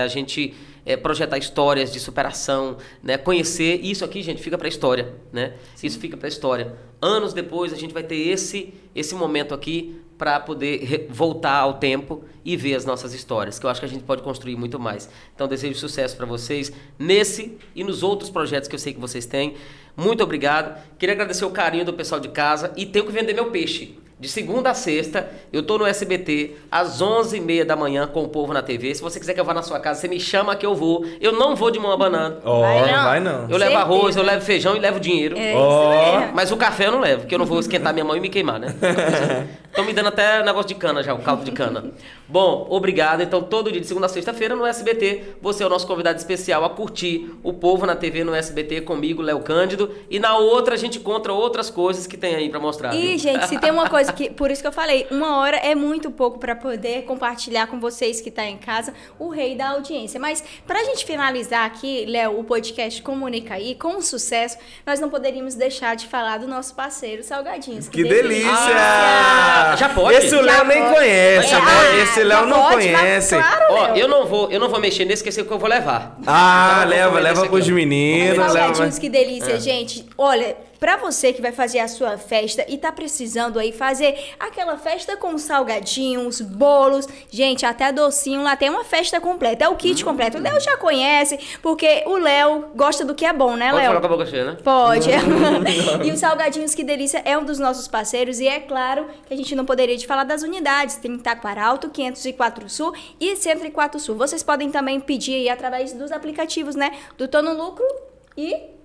A gente projetar histórias de superação, né? Conhecer. Isso aqui, gente, fica para a história, né? Isso fica para a história. Anos depois, a gente vai ter esse momento aqui para poder voltar ao tempo e ver as nossas histórias, que eu acho que a gente pode construir muito mais. Então, desejo sucesso para vocês nesse e nos outros projetos que eu sei que vocês têm. Muito obrigado. Queria agradecer o carinho do pessoal de casa e tenho que vender meu peixe. De segunda a sexta, eu tô no SBT, às 11h30 da manhã, com o Povo na TV. Se você quiser que eu vá na sua casa, você me chama que eu vou. Eu não vou de mão abanando. Vai não. Eu levo arroz, eu levo feijão e levo dinheiro. Mas o café eu não levo, porque eu não vou esquentar minha mão e me queimar, né? Estão me dando até negócio de cana já, o caldo de cana. Bom, obrigado. Então, todo dia de segunda a sexta-feira no SBT, você é o nosso convidado especial a curtir o Povo na TV no SBT comigo, Léo Cândido. E na outra a gente encontra outras coisas que tem aí pra mostrar. E, gente, se tem uma coisa que... Por isso que eu falei, 1 hora é muito pouco pra poder compartilhar com vocês que tá em casa, o rei da audiência. Mas pra gente finalizar aqui, Léo, o podcast Comunica Aí, com sucesso, nós não poderíamos deixar de falar do nosso parceiro Salgadinhos. Que delícia! Já pode? Esse o Léo nem conhece, né? Esse Léo não conhece. Claro, eu não vou mexer nesse, que esse é o que eu vou levar. Leva pros meninos. Salgadinhos, que delícia, gente. Olha, pra você que vai fazer a sua festa e tá precisando aí fazer aquela festa com salgadinhos, bolos, gente, até docinho, lá tem uma festa completa, é o kit completo. O Léo já conhece, porque o Léo gosta do que é bom, né, Léo? Pode falar com a boca cheia, né? Pode. E o Salgadinhos, que delícia, é um dos nossos parceiros e é claro que a gente não poderia de falar das unidades. Tem Taquaralto, 504 Sul e 104 Sul. Vocês podem também pedir aí através dos aplicativos, né? Do Tô no Lucro e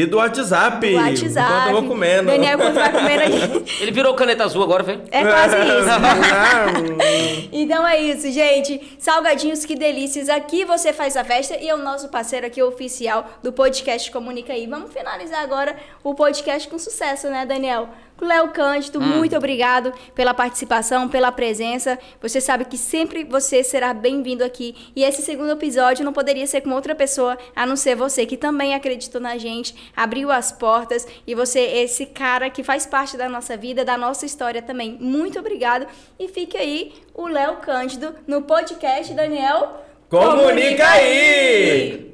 do WhatsApp. Enquanto eu vou comendo. Daniel, quando vai comendo aqui. Ele virou caneta azul agora, velho. É quase isso. Então é isso, gente. Salgadinhos, que delícias. Aqui você faz a festa e é o nosso parceiro aqui oficial do podcast Comunica Aí. Vamos finalizar agora o podcast com sucesso, né, Daniel? Léo Cândido, muito obrigado pela participação, pela presença. Você sabe que sempre você será bem-vindo aqui. E esse segundo episódio não poderia ser com outra pessoa, a não ser você, que também acreditou na gente, abriu as portas. E você, esse cara que faz parte da nossa vida, da nossa história também. Muito obrigado. E fique aí o Léo Cândido no podcast, Daniel. Comunica Aí!